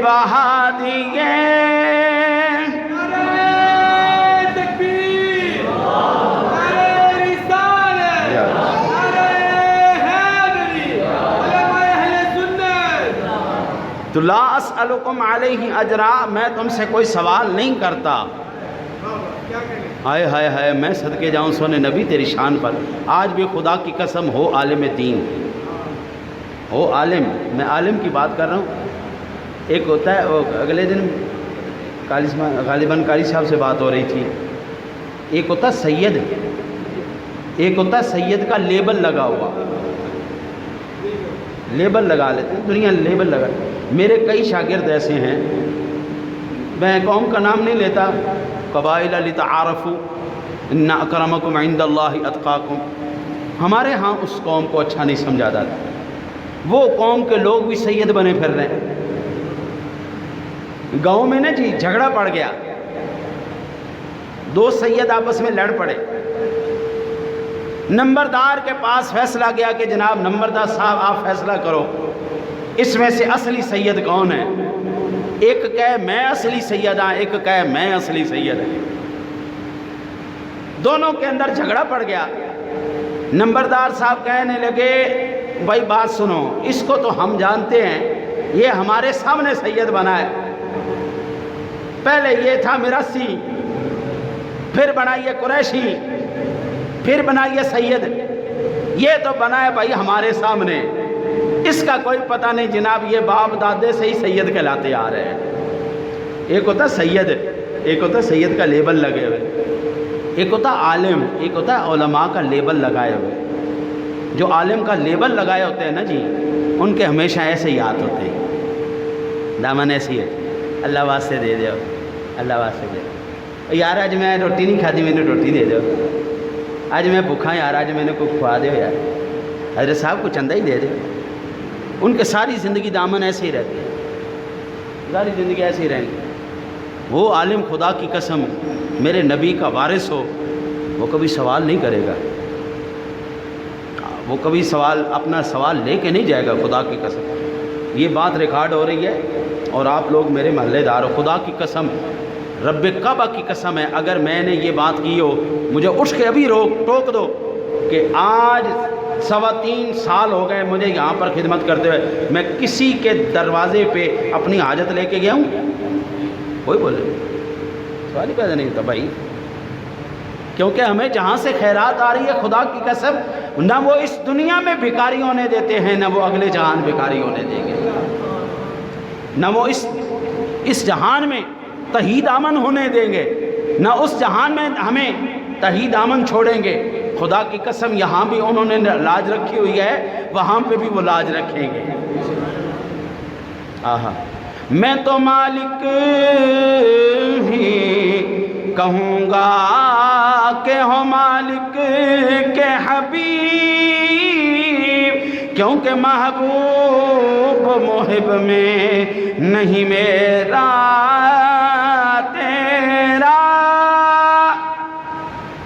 [SPEAKER 5] بہا دیے۔ تو لا اسألکم علیہ اجرا، میں تم سے کوئی سوال نہیں کرتا۔ ہائے ہائے ہائے، میں صدقے جاؤں سونے نبی تیری شان پر۔ آج بھی خدا کی قسم ہو عالم دین، ہو عالم، میں عالم کی بات کر رہا ہوں۔ ایک ہوتا ہے، اگلے دن غالباً قاری صاحب سے بات ہو رہی تھی، ایک ہوتا سید، ایک ہوتا سید کا لیبل لگا ہوا، لیبل لگا لیتے ہیں دنیا، لیبل لگا۔ میرے کئی شاگرد ایسے ہیں، میں قوم کا نام نہیں لیتا، قبائل لتعارفوا ان اکرمکم عند اللہ اتقاکم، ہمارے ہاں اس قوم کو اچھا نہیں سمجھا جاتا، وہ قوم کے لوگ بھی سید بنے پھر رہے ہیں۔ گاؤں میں نا جی جھگڑا پڑ گیا، 2 سید آپس میں لڑ پڑے، نمبردار کے پاس فیصلہ گیا کہ جناب نمبردار صاحب آپ فیصلہ کرو، اس میں سے اصلی سید کون ہے؟ ایک کہے میں اصلی سید ہاں، ایک کہے میں اصلی سید ہوں۔ دونوں کے اندر جھگڑا پڑ گیا۔ نمبردار صاحب کہنے لگے بھائی بات سنو، اس کو تو ہم جانتے ہیں، یہ ہمارے سامنے سید بنا ہے، پہلے یہ تھا مرسی، پھر بنا یہ قریشی، پھر بنا یہ سید، یہ تو بنا ہے بھائی ہمارے سامنے، اس کا کوئی پتہ نہیں جناب، یہ باپ دادے سے ہی سید کہلاتے آ رہے ہیں۔ ایک ہوتا سید، ایک ہوتا سید کا لیبل لگے ہوئے، ایک ہوتا عالم، ایک ہوتا علماء کا لیبل لگائے ہوئے۔ جو عالم کا لیبل لگائے ہوتے ہیں نا جی، ان کے ہمیشہ ایسے ہی ہاتھ ہوتے ہیں، دامن ایسے ہی ہے، اللہ واسطے دے دو، اللہ واسطے دے دو، یار آج میں روٹی نہیں کھاتی، میں نے روٹی دے دو، آج میں بھوکھا یار، آج میں نے کو کھوا دو یار، حضرت صاحب کو چندہ ہی دے دو، ان کے ساری زندگی دامن ایسے ہی رہتی ہے، ساری زندگی ایسے ہی رہیں گے۔ وہ عالم خدا کی قسم میرے نبی کا وارث ہو، وہ کبھی سوال نہیں کرے گا، وہ کبھی اپنا سوال لے کے نہیں جائے گا، خدا کی قسم۔ یہ بات ریکارڈ ہو رہی ہے اور آپ لوگ میرے محلے دار ہو، خدا کی قسم، رب کعبہ کی قسم ہے، اگر میں نے یہ بات کی ہو مجھے اٹھ کے ابھی ٹوک دو کہ آج 3.25 سال ہو گئے مجھے یہاں پر خدمت کرتے ہوئے، میں کسی کے دروازے پہ اپنی حاجت لے کے گیا ہوں؟ کوئی بولے سوال ہی پیدا نہیں ہوتا بھائی، کیونکہ ہمیں جہاں سے خیرات آ رہی ہے خدا کی قسم نہ وہ اس دنیا میں بھکاری ہونے دیتے ہیں، نہ وہ اگلے جہان بھکاری ہونے دیں گے، نہ وہ اس جہان میں تہی دامن ہونے دیں گے، نہ اس جہان میں ہمیں تہی دامن چھوڑیں گے۔ خدا کی قسم یہاں بھی انہوں نے لاج رکھی ہوئی ہے، وہاں پہ بھی وہ لاج رکھیں گے۔ آہا، میں تو مالک ہی کہوں گا کہ ہو مالک کے حبیب، کیونکہ محبوب محب میں نہیں میرا تیرا۔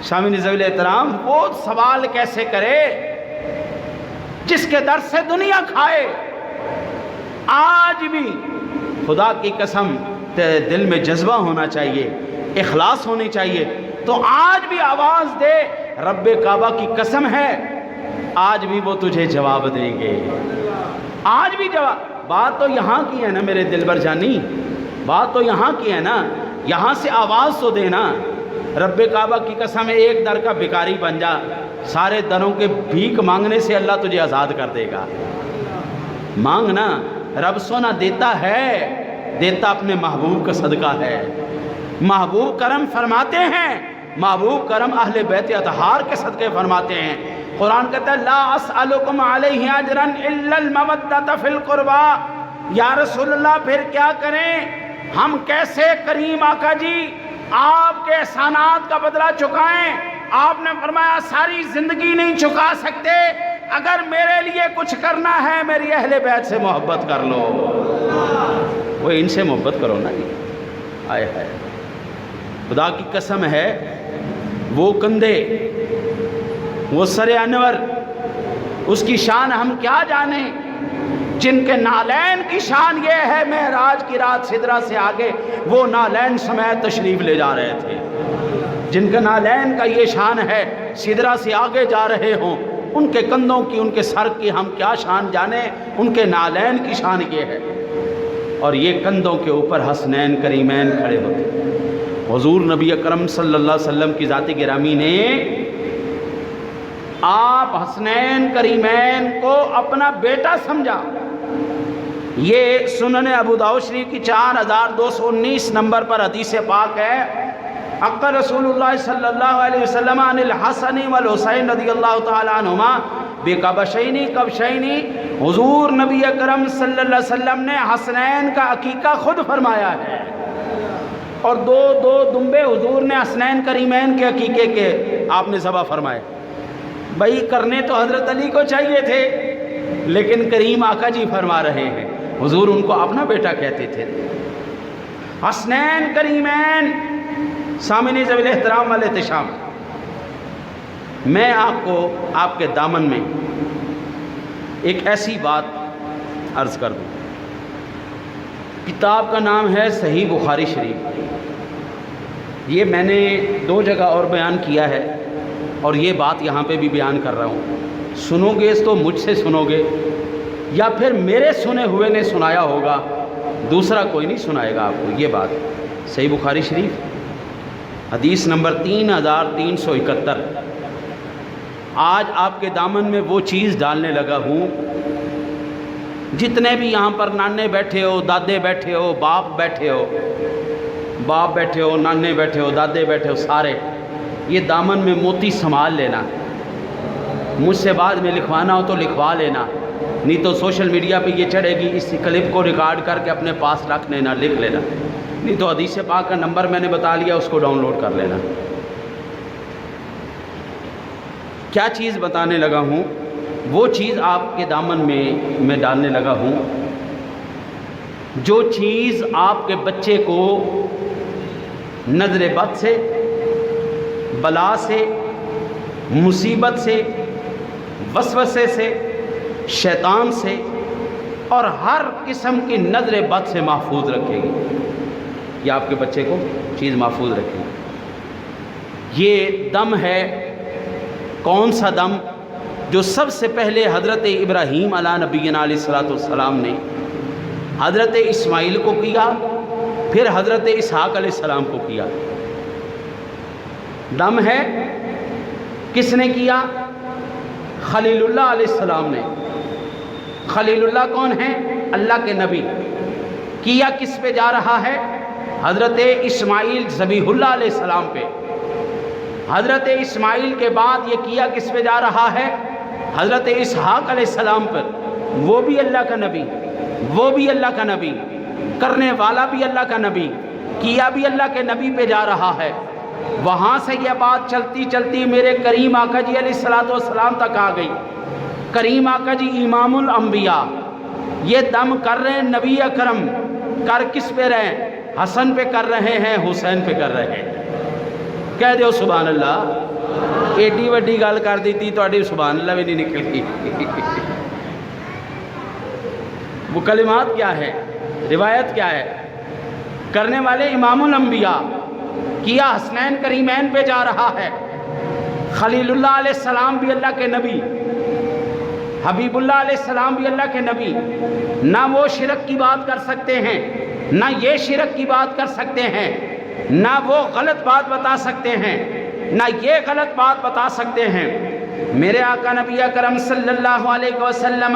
[SPEAKER 5] شامل ذویل احترام، وہ سوال کیسے کرے جس کے در سے دنیا کھائے؟ آج بھی خدا کی قسم تیرے دل میں جذبہ ہونا چاہیے، اخلاص ہونی چاہیے، تو آج بھی آواز دے، رب کعبہ کی قسم ہے آج بھی وہ تجھے جواب دیں گے، آج بھی جواب۔ بات تو یہاں کی ہے نا میرے دلبر جانی، بات تو یہاں کی ہے نا، یہاں سے آواز تو دینا۔ رب کعبہ کی قسم ہے ایک در کا بھکاری بن جا، سارے دروں کے بھیک مانگنے سے اللہ تجھے آزاد کر دے گا۔ مانگنا، رب سونا دیتا ہے، دیتا اپنے محبوب کا صدقہ ہے۔ محبوب کرم فرماتے ہیں، محبوب کرم اہل بیت اطہار کے صدقے فرماتے ہیں۔ قرآن کہتا ہے لا اسألکم علیہ اجرا الا المودۃ فی القربى۔ یا رسول اللہ پھر کیا کریں ہم، کیسے کریم آقا جی آپ کے احسانات کا بدلہ چکائیں؟ آپ نے فرمایا ساری زندگی نہیں چکا سکتے، اگر میرے لیے کچھ کرنا ہے میری اہل بیت سے محبت کر لو۔ وہ ان سے محبت کرو نا جی، آئے ہے خدا کی قسم ہے، وہ کندھے، وہ سر انور، اس کی شان ہم کیا جانیں، جن کے نالین کی شان یہ ہے معراج کی رات سدرہ سے آگے وہ نالین سمیت تشریف لے جا رہے تھے، جن کے نالین کا یہ شان ہے سدرہ سے آگے جا رہے ہوں، ان کے کندھوں کی، ان کے سر کی ہم کیا شان جانیں، ان کے نالین کی شان یہ ہے۔ اور یہ کندھوں کے اوپر حسنین کریمین کھڑے ہوتے، حضور نبی اکرم صلی اللہ علیہ وسلم کی ذات گرامی نے آپ حسنین کریمین کو اپنا بیٹا سمجھا۔ یہ سنن ابو داؤد شریف کی 4219 نمبر پر حدیث پاک ہے، حق رسول اللہ صلی اللہ علیہ وسلم عن الحسن والحسین رضی اللہ تعالی عنہما بکبشین کبشین۔ حضور نبی اکرم صلی اللہ علیہ وسلم نے حسنین کا عقیقہ خود فرمایا ہے، اور دو دمبے حضور نے حسنین کریمین کے عقیقے کے آپ نے ذبح فرمائے۔ بھائی کرنے تو حضرت علی کو چاہیے تھے، لیکن کریم آقا جی فرما رہے ہیں، حضور ان کو اپنا بیٹا کہتے تھے۔ حسنین کریمین، سامعین ذوی احترام والے احتشام، میں آپ کو آپ کے دامن میں ایک ایسی بات عرض کر دوں۔ کتاب کا نام ہے صحیح بخاری شریف، یہ میں نے 2 جگہ اور بیان کیا ہے، اور یہ بات یہاں پہ بھی بیان کر رہا ہوں۔ سنو گے تو مجھ سے سنو گے، یا پھر میرے سنے ہوئے نے سنایا ہوگا، دوسرا کوئی نہیں سنائے گا آپ کو یہ بات۔ صحیح بخاری شریف حدیث نمبر 3371۔ آج آپ کے دامن میں وہ چیز ڈالنے لگا ہوں، جتنے بھی یہاں پر نانے بیٹھے ہو، دادے بیٹھے ہو، باپ بیٹھے ہو، نانے بیٹھے ہو، دادے بیٹھے ہو، سارے یہ دامن میں موتی سنبھال لینا۔ مجھ سے بعد میں لکھوانا ہو تو لکھوا لینا، نہیں تو سوشل میڈیا پہ یہ چڑھے گی، اس کلپ کو ریکارڈ کر کے اپنے پاس رکھ لینا، لکھ لینا، نہیں تو حدیث پاک کا نمبر میں نے بتا لیا، اس کو ڈاؤن لوڈ کر لینا۔ کیا چیز بتانے لگا ہوں؟ وہ چیز آپ کے دامن میں ڈالنے لگا ہوں جو چیز آپ کے بچے کو نظر بد سے، بلا سے، مصیبت سے، وسوسے سے، شیطان سے اور ہر قسم کی نظر بد سے محفوظ رکھے گی. یہ آپ کے بچے کو چیز محفوظ رکھے گی. یہ دم ہے، کون سا دم؟ جو سب سے پہلے حضرت ابراہیم علیہ نبینا علیہ الصلوۃ والسلام نے حضرت اسماعیل کو کیا، پھر حضرت اسحاق علیہ السلام کو کیا. دم ہے کس نے کیا؟ خلیل اللہ علیہ السلام نے. خلیل اللہ کون ہے؟ اللہ کے نبی. کیا کس پہ جا رہا ہے؟ حضرت اسماعیل ذبیح اللہ علیہ السلام پہ. حضرت اسماعیل کے بعد یہ کیا کس پہ جا رہا ہے؟ حضرت اسحاق علیہ السلام پر. وہ بھی اللہ کا نبی، وہ بھی اللہ کا نبی، کرنے والا بھی اللہ کا نبی، کیا بھی اللہ کے نبی پہ جا رہا ہے. وہاں سے یہ بات چلتی چلتی میرے کریم آقا جی علیہ الصلوۃ والسلام تک آ گئی. کریم آقا جی امام الانبیاء یہ دم کر رہے ہیں نبی اکرم. کر کس پہ رہے ہیں؟ حسن پہ کر رہے ہیں، حسین پہ کر رہے ہیں. کہہ دیو سبحان اللہ. ایڈی وڈی گل کر دیتی تو سبحان اللہ بھی نہیں نکل گئی. وہ کلمات کیا ہے، روایت کیا ہے؟ کرنے والے امام الانبیاء. کیا حسنین کریمین پہ جا رہا ہے. خلیل اللہ علیہ السلام بھی اللہ کے نبی، حبیب اللہ علیہ السلام بھی اللہ کے نبی. نہ وہ شرک کی بات کر سکتے ہیں، نہ یہ شرک کی بات کر سکتے ہیں، نہ وہ غلط بات بتا سکتے ہیں، نہ یہ غلط بات بتا سکتے ہیں. میرے آقا نبی اکرم صلی اللہ علیہ وسلم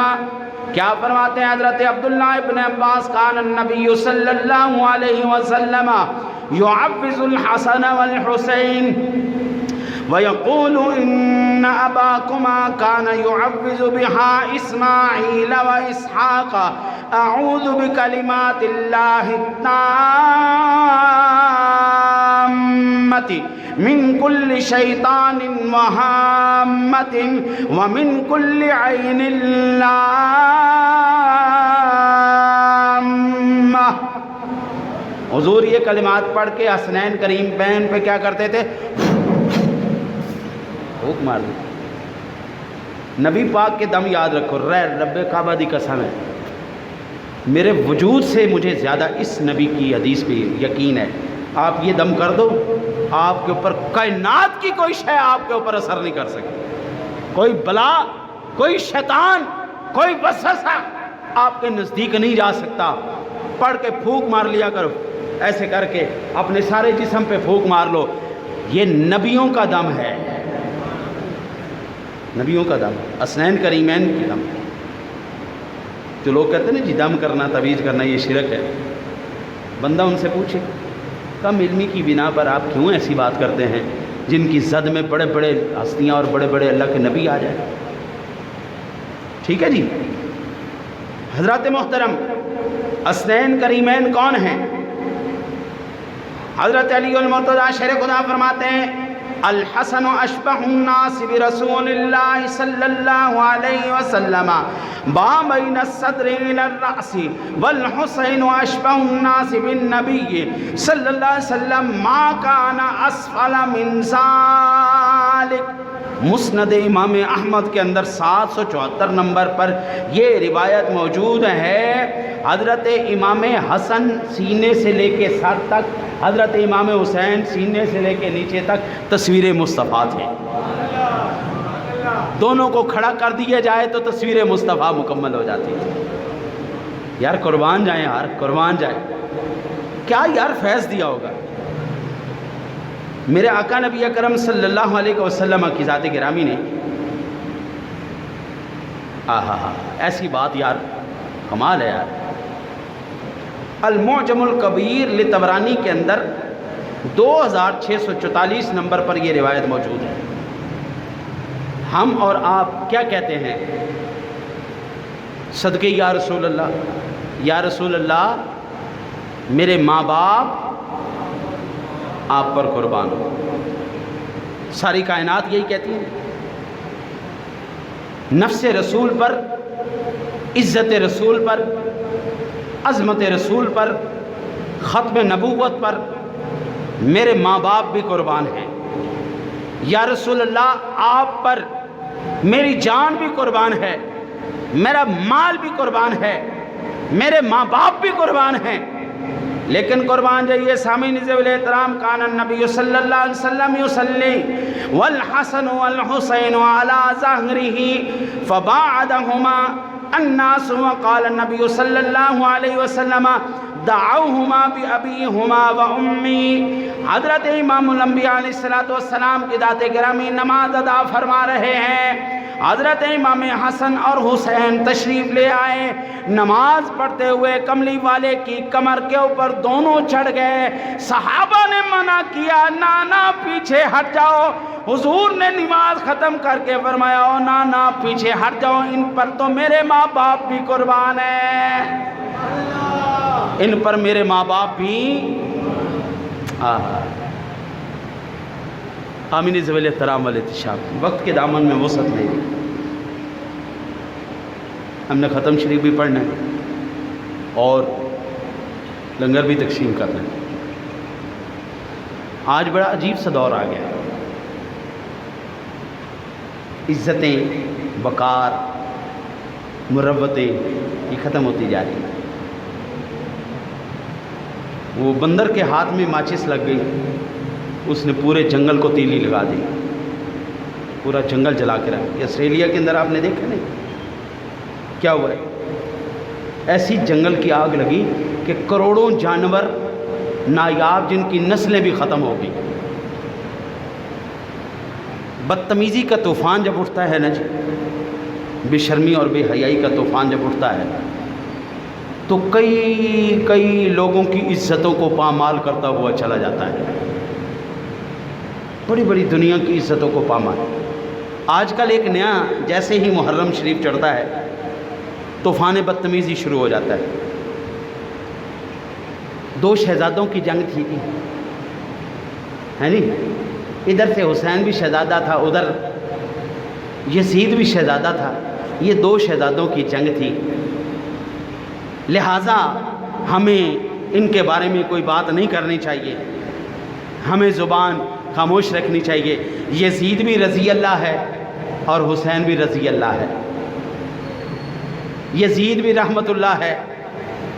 [SPEAKER 5] کیا فرماتے ہیں؟ حضرت عبداللہ ابن عباس کان النبی صلی اللہ علیہ وسلم يعوذ الحسن والحسين ويقول إن أباكما كان يعوذ بها إسماعيل وإسحاق أعوذ بكلمات الله التامة من كل شيطان وهامة ومن كل عين لامة. حضور یہ کلمات پڑھ کے حسنین کریم بین پہ کیا کرتے تھے؟ پھونک مار دی. نبی پاک کے دم یاد رکھو. رب کعبہ دی قسم ہے، میرے وجود سے مجھے زیادہ اس نبی کی حدیث پہ یقین ہے. آپ یہ دم کر دو، آپ کے اوپر کائنات کی کوئی شے آپ کے اوپر اثر نہیں کر سکتی. کوئی بلا، کوئی شیطان، کوئی وسوسہ آپ کے نزدیک نہیں جا سکتا. پڑھ کے پھونک مار لیا کرو، ایسے کر کے اپنے سارے جسم پہ پھونک مار لو. یہ نبیوں کا دم ہے، نبیوں کا دم، حسنین کریمین کی دم. جو لوگ کہتے ہیں نا جی دم کرنا، تعویذ کرنا یہ شرک ہے. بندہ ان سے پوچھے کم علمی کی بنا پر آپ کیوں ایسی بات کرتے ہیں جن کی زد میں بڑے بڑے ہستیاں اور بڑے بڑے اللہ کے نبی آ جائیں. ٹھیک ہے جی. حضرات محترم، حسنین کریمین کون ہیں؟ حضرت علی المرتضیٰ شیر خدا فرماتے ہیں الحسن اشبہ الناس برسول اللہ صلی اللہ علیہ وسلم با بین الصدر الى الرأس والحسین اشبہ الناس بالنبی صلی اللہ علیہ وسلم ما کان اسفل من ذالک. مسند امام احمد کے اندر 774 نمبر پر یہ روایت موجود ہے. حضرت امام حسن سینے سے لے کے سر تک، حضرت امام حسین سینے سے لے کے نیچے تک تصویر مصطفیٰ تھے. دونوں کو کھڑا کر دیا جائے تو تصویر مصطفیٰ مکمل ہو جاتی تھی. یار قربان جائیں، یار قربان جائیں. کیا یار فیض دیا ہوگا. میرے آقا نبی اکرم صلی اللہ علیہ وسلم کی ذات گرامی نے ایسی بات یار کمال ہے یار. المعجم الکبیر لطبرانی کے اندر 2644 نمبر پر یہ روایت موجود ہے. ہم اور آپ کیا کہتے ہیں؟ صدقے یا رسول اللہ، یا رسول اللہ میرے ماں باپ آپ پر قربان ہو. ساری کائنات یہی کہتی ہے. نفس رسول پر، عزت رسول پر، عظمت رسول پر، ختم نبوت پر میرے ماں باپ بھی قربان ہیں۔ یا رسول اللہ آپ پر میری جان بھی قربان ہے، میرا مال بھی قربان ہے، میرے ماں باپ بھی قربان ہیں، لیکن قربان جائیے سامعین ذوی الاحترام، کان النبی صلی اللہ علیہ وسلم یصلی والحسن والحسین علی ظہرہ فباعدہما الناس وقال النبی صلی اللہ علیہ وسلم دعوہما بأبیہما وأمی۔ حضرت امام الانبیاء علیہ السلام کی ذات گرامی نماز ادا فرما رہے ہیں، حضرت امام حسن اور حسین تشریف لے آئے، نماز پڑھتے ہوئے کملی والے کی کمر کے اوپر دونوں چڑھ گئے۔ صحابہ نے منع کیا، نانا پیچھے ہٹ جاؤ۔ حضور نے نماز ختم کر کے فرمایا، او نانا پیچھے ہٹ جاؤ، ان پر تو میرے ماں باپ بھی قربان ہیں، ان پر میرے ماں باپ بھی۔ آمین ذوی الاحترام والاحتشام، وقت کے دامن میں وسعت نہیں دی، ہم نے ختم شریف بھی پڑھنا ہے اور لنگر بھی تقسیم کرنا ہے۔ آج بڑا عجیب سا دور آ گیا ہے، عزتیں، وقار، مروتیں یہ ختم ہوتی جا رہی ہیں۔ وہ بندر کے ہاتھ میں ماچس لگ گئی، اس نے پورے جنگل کو تیلی لگا دی، پورا جنگل جلا کے رکھ دیا۔ آسٹریلیا کے اندر آپ نے دیکھا نہیں کیا ہوا ہے؟ ایسی جنگل کی آگ لگی کہ کروڑوں جانور نایاب جن کی نسلیں بھی ختم ہو گئی۔ بدتمیزی کا طوفان جب اٹھتا ہے نا جی، بے شرمی اور بے حیائی کا طوفان جب اٹھتا ہے تو کئی لوگوں کی عزتوں کو پامال کرتا ہوا چلا جاتا ہے، بڑی بڑی دنیا کی عزتوں کو پامال۔ آج کل ایک نیا، جیسے ہی محرم شریف چڑھتا ہے طوفان بدتمیزی شروع ہو جاتا ہے۔ دو شہزادوں کی جنگ تھی ہے نہیں، ادھر سے حسین بھی شہزادہ تھا، ادھر یزید بھی شہزادہ تھا، یہ دو شہزادوں کی جنگ تھی، لہٰذا ہمیں ان کے بارے میں کوئی بات نہیں کرنی چاہیے، ہمیں زبان خاموش رکھنی چاہیے۔ یزید بھی رضی اللہ ہے اور حسین بھی رضی اللہ ہے، یزید بھی رحمت اللہ ہے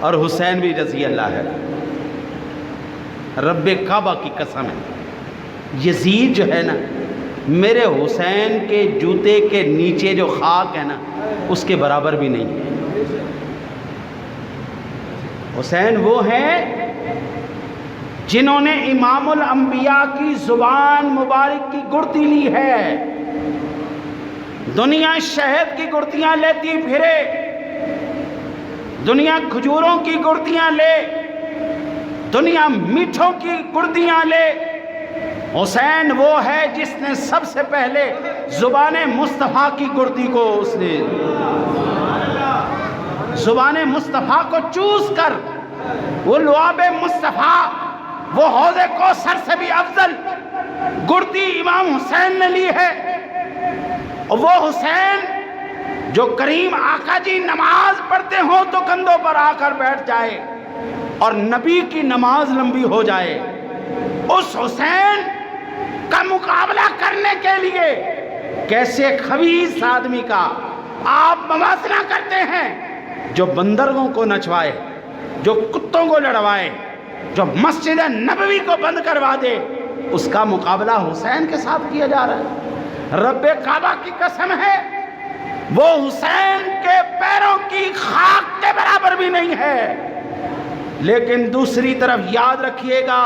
[SPEAKER 5] اور حسین بھی رضی اللہ ہے۔ رب کعبہ کی قسم ہے، یزید جو ہے نا، میرے حسین کے جوتے کے نیچے جو خاک ہے نا اس کے برابر بھی نہیں ہے۔ حسین وہ ہیں جنہوں نے امام الانبیاء کی زبان مبارک کی گڑتی لی ہے۔ دنیا شہد کی گڑتیاں لیتی پھرے، دنیا کھجوروں کی گڑتیاں لے، دنیا میٹھوں کی گڑتیاں لے، حسین وہ ہے جس نے سب سے پہلے زبان مصطفیٰ کی گڑتی کو، اس نے زبان مصطفیٰ کو چوس کر وہ لعاب مصطفیٰ، وہ حوض کوثر سے بھی افضل گڑتی امام حسین نے لی ہے۔ اور وہ حسین جو کریم آقا جی نماز پڑھتے ہوں تو کندھوں پر آ کر بیٹھ جائے اور نبی کی نماز لمبی ہو جائے، اس حسین کا مقابلہ کرنے کے لیے کیسے خبیث آدمی کا آپ موازنہ کرتے ہیں، جو بندروں کو نچوائے، جو کتوں کو لڑوائے، جو مسجد نبوی کو بند کروا دے، اس کا مقابلہ حسین کے ساتھ کیا جا رہا ہے۔ رب کعبہ کی قسم ہے، وہ حسین کے پیروں کی خاک کے برابر بھی نہیں ہے۔ لیکن دوسری طرف یاد رکھیے گا،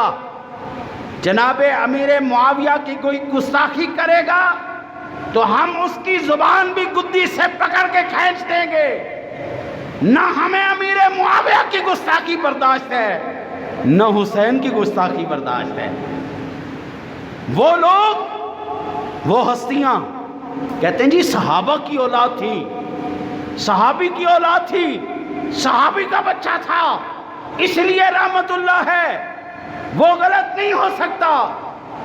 [SPEAKER 5] جناب امیر معاویہ کی کوئی گستاخی کرے گا تو ہم اس کی زبان بھی گدی سے پکڑ کے کھینچ دیں گے۔ نہ ہمیں امیر معاویہ کی گستاخی برداشت ہے، نہ حسین کی گستاخی برداشت ہے۔ وہ لوگ، وہ ہستیاں کہتے ہیں جی صحابہ کی اولاد تھی، صحابی کی اولاد تھی، صحابی کا بچہ تھا اس لیے رحمت اللہ ہے، وہ غلط نہیں ہو سکتا۔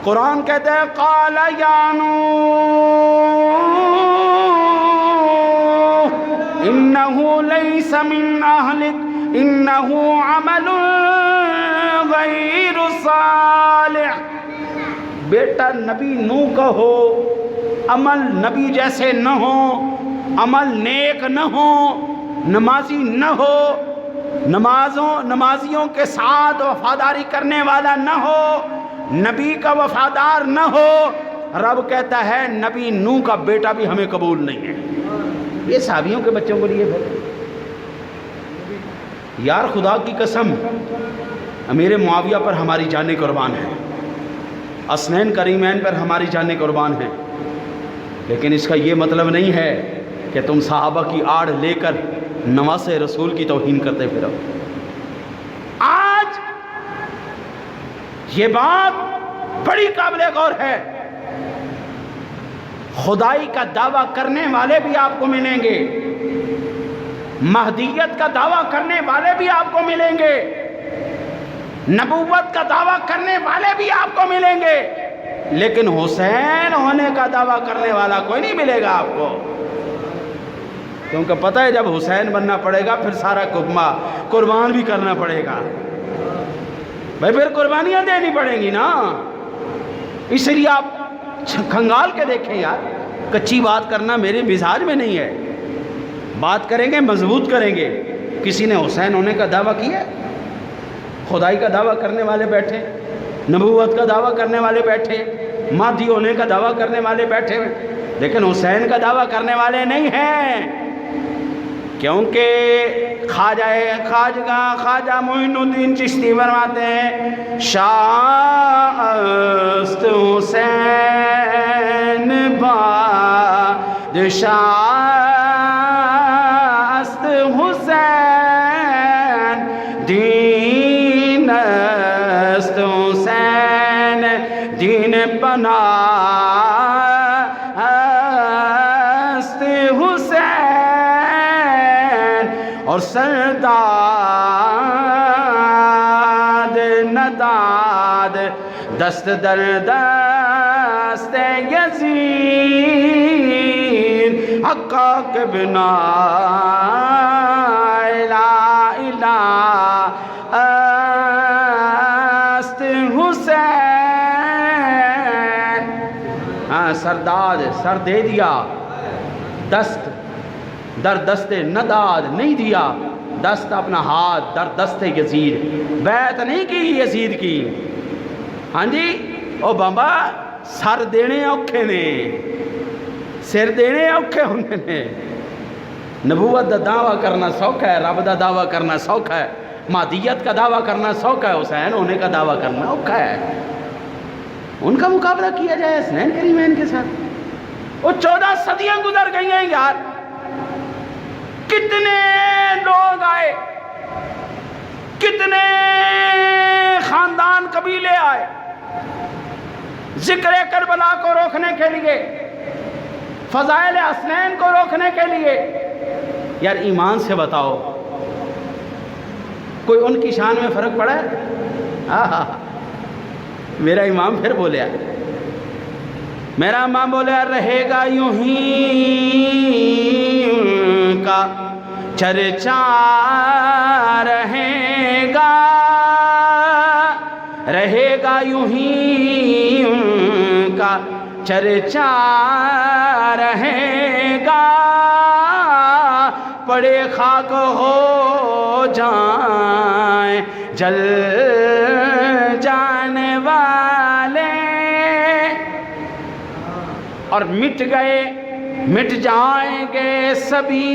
[SPEAKER 5] قرآن کہتا ہے قال یا نوح إنه ليس من أهلك إنه عمل غير صالح. بیٹا نبی نو کا ہو، عمل نبی جیسے نہ ہو، عمل نیک نہ ہو، نمازی نہ ہو، نمازیوں کے ساتھ وفاداری کرنے والا نہ ہو، نبی کا وفادار نہ ہو. رب کہتا ہے نبی نو کا بیٹا بھی ہمیں قبول نہیں ہے. یہ صحابیوں کے بچوں کو لیے پھر یار خدا کی قسم امیر معاویہ پر ہماری جانیں قربان ہیں، حسنین کریمین پر ہماری جانیں قربان ہیں، لیکن اس کا یہ مطلب نہیں ہے کہ تم صحابہ کی آڑ لے کر نواسے رسول کی توہین کرتے پھرو. آج یہ بات بڑی قابل غور ہے. خدائی کا دعویٰ کرنے والے بھی آپ کو ملیں گے، مہدیت کا دعویٰ کرنے والے بھی آپ کو ملیں گے، نبوت کا دعویٰ کرنے والے بھی آپ کو ملیں گے، لیکن حسین ہونے کا دعویٰ کرنے والا کوئی نہیں ملے گا آپ کو. کیونکہ پتہ ہے جب حسین بننا پڑے گا پھر سارا قربان بھی کرنا پڑے گا بھائی، پھر قربانیاں دینی پڑیں گی نا. اس لیے آپ کھنگال کے دیکھیں یار، کچی بات کرنا میرے مزاج میں نہیں ہے. بات کریں گے مضبوط کریں گے. کسی نے حسین ہونے کا دعویٰ کیا، خدائی کا دعویٰ کرنے والے بیٹھے، نبوت کا دعویٰ کرنے والے بیٹھے، مہدی ہونے کا دعویٰ کرنے والے بیٹھے، لیکن حسین کا دعویٰ کرنے والے نہیں ہیں. کیونکہ خواجہ معین الدین چشتی فرماتے ہیں شاست حسین بادشاست حسین دین است حسین دین پناہ است حسین اور سرداد نداد دست در دست یزید حقا کے بنا لا الہ است حسین. سرداد سر دے دیا، دست در دست نداد نہیں دیا، دست اپنا ہاتھ در دست یزید. بیعت نہیں کی یزید کی. ہاں جی او بابا سر دینے اوکھے نے، سر دینے اوکھے ہوندے نے. نبوت دا دعویٰ کرنا سوکھا ہے، رب دا دعویٰ کرنا سوکھا ہے، مہدیت کا دعویٰ کرنا سوکھا ہے، حسین ہونے کا دعویٰ کرنا اوکھا ہے. ان کا مقابلہ کیا جائے حسنین کریمین کے ساتھ. وہ 14 صدیاں گزر گئی ہیں یار. کتنے لوگ آئے، کتنے خاندان قبیلے آئے ذکر کربلا کو روکنے کے لیے، فضائل حسنین کو روکنے کے لیے. یار ایمان سے بتاؤ کوئی ان کی شان میں فرق پڑا ہے؟ میرا امام پھر بولیا، میرا امام بولیا رہے گا یوں ہی کا چرچا رہے گا، رہے گا یوں ہی کا چرچا رہے گا. پڑے خاک ہو جائیں جل جانے والے اور مٹ گئے مٹ جائیں گے سبھی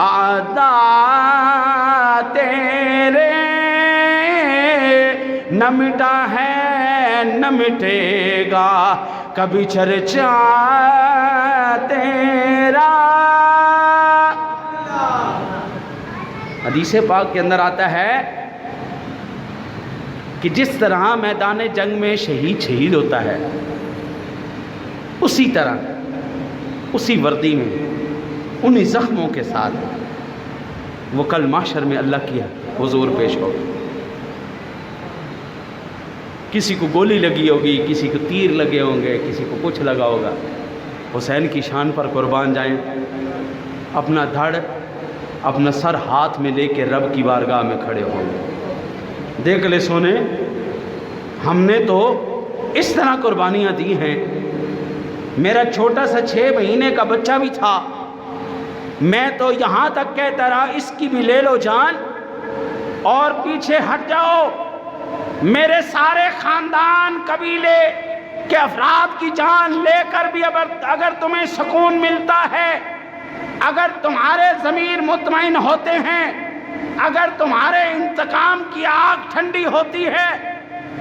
[SPEAKER 5] اعداء تیرے. نہ مٹا ہے نہ مٹے گا کبھی چرچا تیرا. حدیث پاک کے اندر آتا ہے کہ جس طرح میدان جنگ میں شہید ہوتا ہے، اسی طرح اسی وردی میں انہی زخموں کے ساتھ وہ کل محشر میں اللہ کی حضور پیش ہوگا. کسی کو گولی لگی ہوگی، کسی کو تیر لگے ہوں گے، کسی کو کچھ لگا ہوگا. حسین کی شان پر قربان جائیں. اپنا دھڑ اپنا سر ہاتھ میں لے کے رب کی بارگاہ میں کھڑے ہوں. دیکھ لے سونے، ہم نے تو اس طرح قربانیاں دی ہیں. میرا چھوٹا سا 6 مہینے کا بچہ بھی تھا، میں تو یہاں تک کہتا رہا اس کی بھی لے لو جان اور پیچھے ہٹ جاؤ. میرے سارے خاندان قبیلے کے افراد کی جان لے کر بھی اگر تمہیں سکون ملتا ہے، اگر تمہارے ضمیر مطمئن ہوتے ہیں، اگر تمہارے انتقام کی آگ ٹھنڈی ہوتی ہے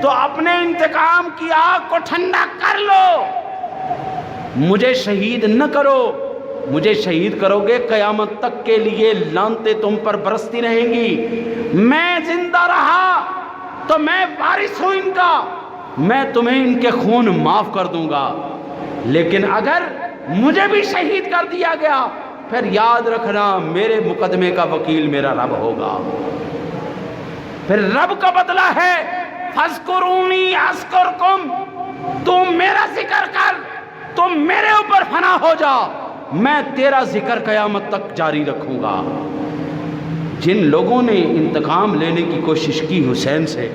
[SPEAKER 5] تو اپنے انتقام کی آگ کو ٹھنڈا کر لو. مجھے شہید نہ کرو. مجھے شہید کرو گے قیامت تک کے لیے لعنتیں تم پر برستی رہیں گی. میں زندہ رہا تو میں وارث ہوں ان کا، میں تمہیں ان کے خون معاف کر دوں گا. لیکن اگر مجھے بھی شہید کر دیا گیا پھر یاد رکھنا میرے مقدمے کا وکیل میرا رب ہوگا. پھر رب کا بدلہ ہے فَاذْكُرُونِي أَذْكُرْكُمْ. تم میرا ذکر کر، تم میرے اوپر فنا ہو جا، میں تیرا ذکر قیامت تک جاری رکھوں گا. جن لوگوں نے انتقام لینے کی کوشش کی حسین سے،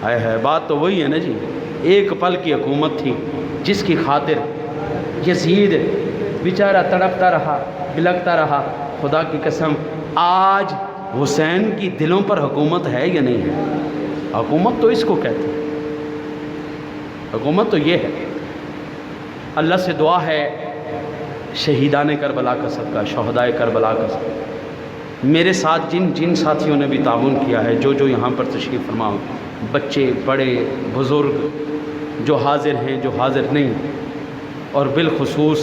[SPEAKER 5] ہے بات تو وہی ہے نا جی. ایک پل کی حکومت تھی جس کی خاطر یزید بیچارہ تڑپتا رہا، بلکتا رہا. خدا کی قسم آج حسین کی دلوں پر حکومت ہے یا نہیں ہے؟ حکومت تو اس کو کہتے ہیں، حکومت تو یہ ہے. اللہ سے دعا ہے شہیدان کربلا کا صدقہ، شہدائے کربلا کا صدقہ. میرے ساتھ جن ساتھیوں نے بھی تعاون کیا ہے، جو یہاں پر تشریف فرما ہو، بچے بڑے بزرگ، جو حاضر ہیں جو حاضر نہیں، اور بالخصوص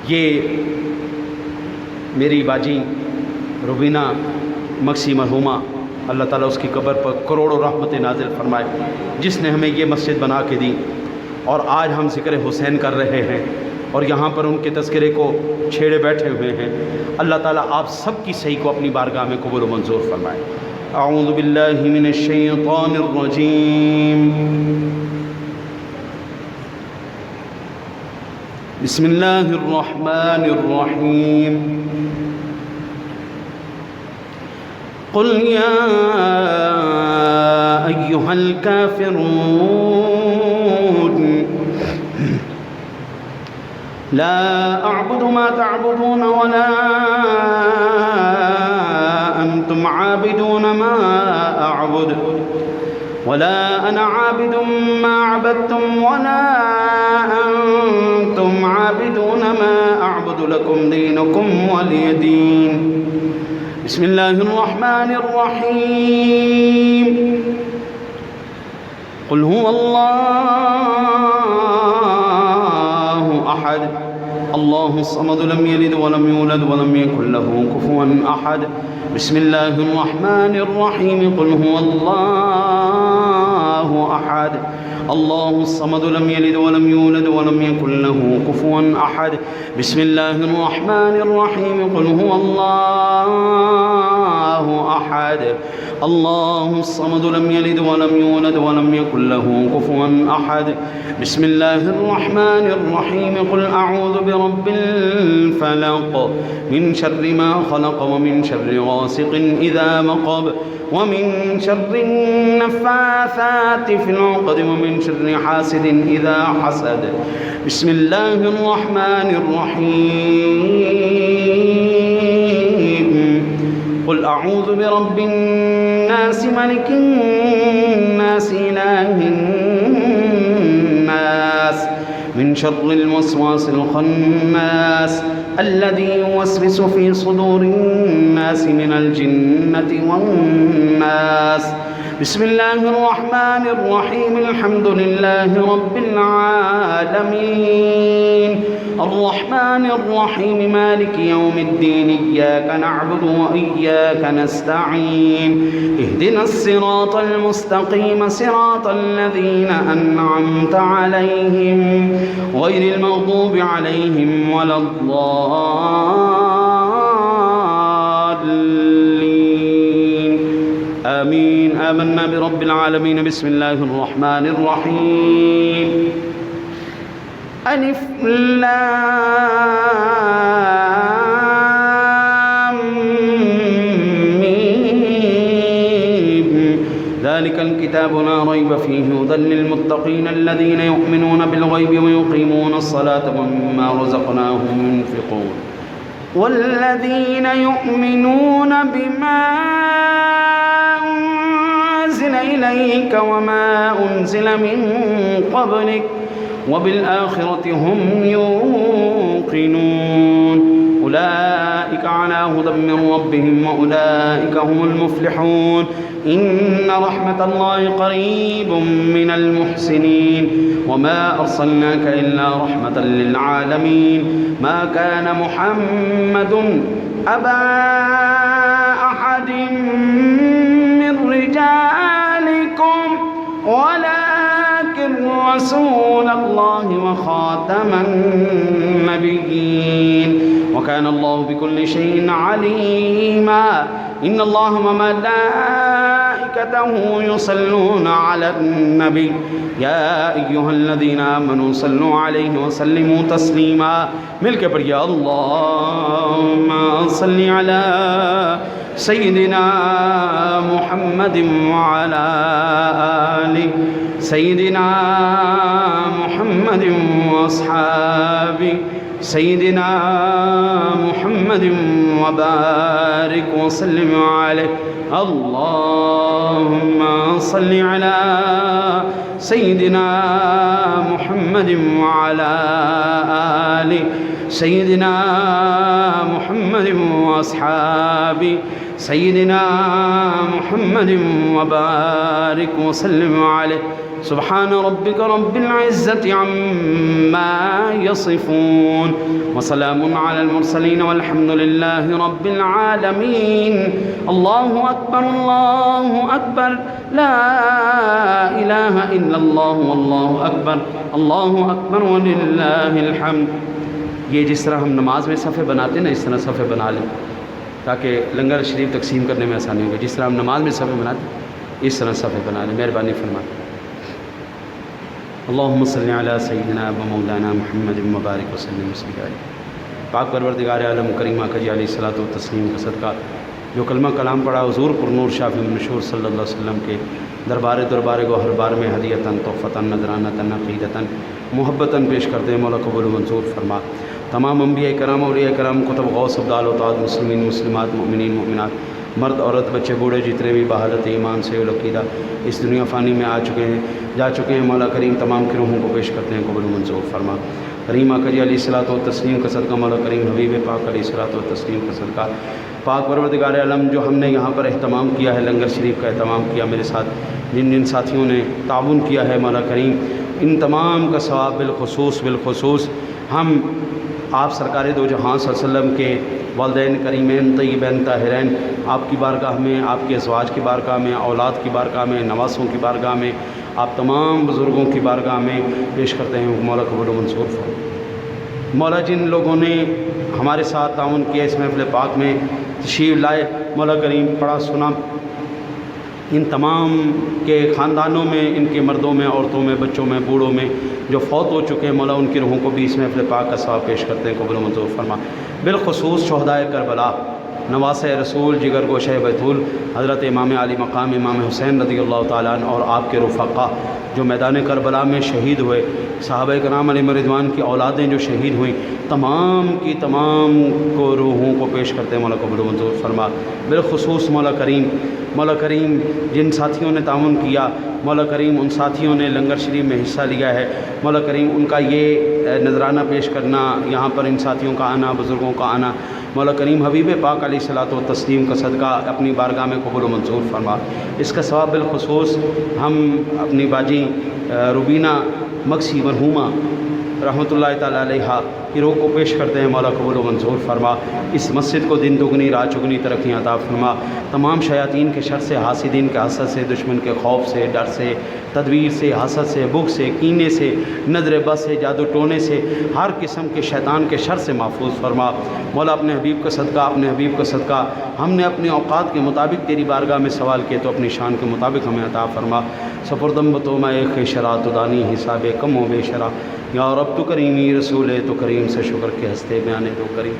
[SPEAKER 5] یہ میری باجی روبینہ مکسی مرحومہ، اللہ تعالیٰ اس کی قبر پر کروڑوں رحمت نازل فرمائے، جس نے ہمیں یہ مسجد بنا کے دی. اور آج ہم ذکر حسین کر رہے ہیں اور یہاں پر ان کے تذکرے کو چھیڑے بیٹھے ہوئے ہیں. اللہ تعالیٰ آپ سب کی صحیح کو اپنی بارگاہ میں قبول و منظور فرمائے. اعوذ باللہ من الشیطان الرجیم. بسم اللہ الرحمن الرحیم. قل یا ایہا الکافرون لا أعبد ما تعبدون ولا أنتم عابدون ما أعبد ولا أنا عابد ما عبدتم ولا أنتم عابدون ما أعبد لكم دينكم ولي دين. بسم الله الرحمن الرحيم. قل هو الله أحد الله الصمد لم يلد ولم يولد ولم يكن له كفوا أحد. بسم الله الرحمن الرحيم. قل هو الله أحد الله الصمد لم يلد ولم يولد ولم يكن له كفوا أحد. بسم الله الرحمن الرحيم. قل هو الله أحد الله الصمد لم يلد ولم يولد ولم يكن له كفوا أحد. بسم الله الرحمن الرحيم. قل أعوذ برب الفلق من شر ما خلق ومن شر غاسق إذا وقب ومن شر النفاثات في العقد ومن شر حاسد إذا حسد. بسم الله الرحمن الرحيم. قل أعوذ برب الناس ملك الناس إله الناس من شر الوسواس الخناس الذي يوسوس في صدور الناس من الجنة والناس. بسم الله الرحمن الرحيم. الحمد لله رب العالمين الرحمن الرحيم مالك يوم الدين. إياك نعبد وإياك نستعين. اهدنا الصراط المستقيم صراط الذين أنعمت عليهم غير المغضوب عليهم ولا الضالين آمين. آمنا برب العالمين. بسم الله الرحمن الرحيم. الف لام میم ذلك الكتاب لا ريب فيه هدى للمتقين الذين يؤمنون بالغيب ويقيمون الصلاة ومما رزقناهم ينفقون والذين يؤمنون بما أنزل إليك وما أنزل من قبلك وبالآخرة هم يوقنون أولئك على هدى من ربهم وأولئك هم المفلحون إن رحمة الله قريب من المحسنين وما أرسلناك إلا رحمة للعالمين ما كان محمد أبا أحد من رجالكم ولكن رسول الله وخاتم النبيين وكان الله بكل شيء عليما إن الله وملائكته يصلون على النبي يا أيها الذين آمنوا صلوا عليه وسلموا تسليما مل کے پڑھیے اللهم صل على سيدنا محمد وعلى آل سيدنا محمد وأصحابه سيدنا محمد وبارك وسلم عليه اللهم صل على سيدنا محمد وعلى آل سيدنا محمد وأصحابه سيدنا محمد وبارك وسلم عليه سبحان ربك رب العزة عما يصفون وسلام على المرسلين والحمد لله رب العالمين الله أكبر لا إله إلا الله والله أكبر ولله الحمد. یہ جس طرح ہم نماز میں صفحے بناتے ہیں نا، اس طرح صفحے بنا لیں تاکہ لنگر شریف تقسیم کرنے میں آسانی ہوگی. جس طرح ہم نماز میں صفحے بناتے ہیں اس طرح صفحے بنا لیں. مہربانی فرمائیں. اللهم صل على سيدنا ومولانا محمد مبارک وسلم وسلم. پاک پروردگار عالم کریمہ کا جی علیہ الصلوۃ والتسلیم کا صدقہ جو کلمہ کلام پڑھا حضور پر نور شافی منشور صلی اللہ علیہ وسلم کے دربار کو ہر بار میں ہدیتاً تحفتاً نذرانتاً عقیدتاً محبتاً پیش کرتے ہیں. مولا قبول و منظور فرما. تمام انبیاء کرام اولیاء کرام کتب غوث ابدال وطاعت مسلمین مسلمات مؤمنین مؤمنات مرد عورت بچے بوڑھے جتنے بھی بحالت ایمان سے العقیدہ اس دنیا فانی میں آ چکے ہیں جا چکے ہیں، مولا کریم تمام کی روحوں کو پیش کرتے ہیں. قبول و منظور فرما. کریم آقا جی علیہ الصلوۃ والتسلیم کا صدقہ، مولا کریم حبیب پاک علیہ الصلوۃ والتسلیم کا صدقہ، پاک پروردگار عالم جو ہم نے یہاں پر اہتمام کیا ہے، لنگر شریف کا اہتمام کیا، میرے ساتھ جن جن ساتھیوں نے تعاون کیا ہے، مولا کریم ان تمام کا ثواب بالخصوص ہم آپ سرکار دو جہاں صلی اللہ علیہ وسلم کے والدین کریمین طیبین طاہرین آپ کی بارگاہ میں، آپ کے ازواج کی بارگاہ میں، اولاد کی بارگاہ میں، نواسوں کی بارگاہ میں، آپ تمام بزرگوں کی بارگاہ میں پیش کرتے ہیں. مولا قبول و منظور فرما. مولا جن لوگوں نے ہمارے ساتھ تعاون کیا اس محفل پاک میں تشریف لائے، مولا کریم پڑھا سنا ان تمام کے خاندانوں میں، ان کے مردوں میں، عورتوں میں، بچوں میں، بوڑھوں میں جو فوت ہو چکے ہیں، مولا ان کی روحوں کو بھی اس محفل پاک کا ثواب پیش کرتے ہیں. قبول و منظور فرما. بالخصوص شہدائے کربلا، نواسۂ رسول، جگر گوشہ بیتول، حضرت امام علی مقام امام حسین رضی اللہ تعالیٰ عنہ اور آپ کے رفقا جو میدان کربلا میں شہید ہوئے، صحابہ کرام علیہم رضوان کی اولادیں جو شہید ہوئیں، تمام کی تمام کو روحوں کو پیش کرتے ہیں. مولا قبول و منظور فرما. بالخصوص مولا کریم جن ساتھیوں نے تعاون کیا، مولا کریم ان ساتھیوں نے لنگر شریف میں حصہ لیا ہے، مولا کریم ان کا یہ نذرانہ پیش کرنا، یہاں پر ان ساتھیوں کا آنا، بزرگوں کا آنا، مولا کریم حبیب پاک علیہ الصلوۃ والتسلیم کا صدقہ اپنی بارگاہ میں قبول و منظور فرما. اس کا ثواب بالخصوص ہم اپنی باجی روبینہ مکسی مرحومہ رحمۃ اللہ تعالیٰ علیہ کی روح کو پیش کرتے ہیں. مولا قبول و منظور فرما. اس مسجد کو دن دگنی رات چگنی ترقی عطا فرما. تمام شیاطین کے شر سے، حاسدین کے حسد سے، دشمن کے خوف سے، ڈر سے، تدبیر سے، حسد سے، بغض سے، کینے سے، نظر بد سے، جادو ٹونے سے، ہر قسم کے شیطان کے شر سے محفوظ فرما. مولا اپنے حبیب کا صدقہ ہم نے اپنے اوقات کے مطابق تیری بارگاہ میں سوال کیے تو اپنی شان کے مطابق ہمیں عطا فرما. سپردم بتو ما دنیا شرا تو دانی حساب کم و بے شرا یا رب تو کریمی رسول تو کریم سے شکر کے ہستے بیانے تو کریم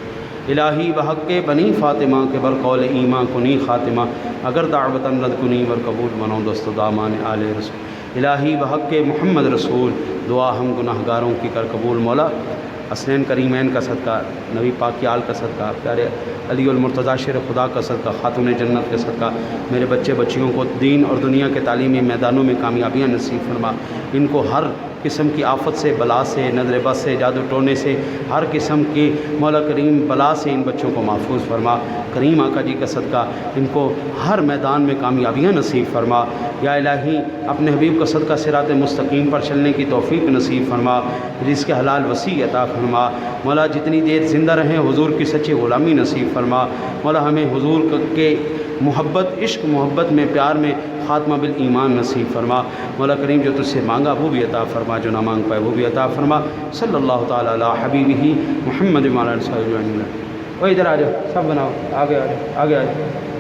[SPEAKER 5] الہی بحق بنی فاطمہ کے برقول ایمان کنی خاتمہ اگر دعوتاً رد کنی ور قبول بنو دست دامان آل رسول الہی بحق محمد رسول دعا ہم گناہ گاروں کی کر قبول مولا حسنین کریمین کا صدقہ نبی پاک کی آل کا صدقہ پیارے علی المرتضیٰ شیر خدا کا صدقہ خاتون جنت کا صدقہ میرے بچے بچیوں کو دین اور دنیا کے تعلیمی میدانوں میں کامیابیاں نصیب فرما ان کو ہر قسم کی آفت سے بلا سے نظر بد سے جادو ٹونے سے ہر قسم کی مولا کریم بلا سے ان بچوں کو محفوظ فرما کریم آقا جی کا صدقہ ان کو ہر میدان میں کامیابیاں نصیب فرما یا الہی اپنے حبیب کا صدقہ صراط مستقیم پر چلنے کی توفیق نصیب فرما رزق کے حلال وسیع عطا فرما مولا جتنی دیر زندہ رہیں حضور کی سچی غلامی نصیب فرما مولا ہمیں حضور کے محبت عشق محبت میں پیار میں خاتمہ بالایمان نصیب فرما مولا کریم جو تجھ سے مانگا وہ بھی عطا فرما جو نہ مانگ پائے وہ بھی عطا فرما صلی اللہ تعالیٰ علی حبیبہ محمد وعلی آلہ وصحبہ اجمعین۔ وہ ادھر آ جاؤ سب بناؤ آگے آ جاؤ آگے آ جاؤ۔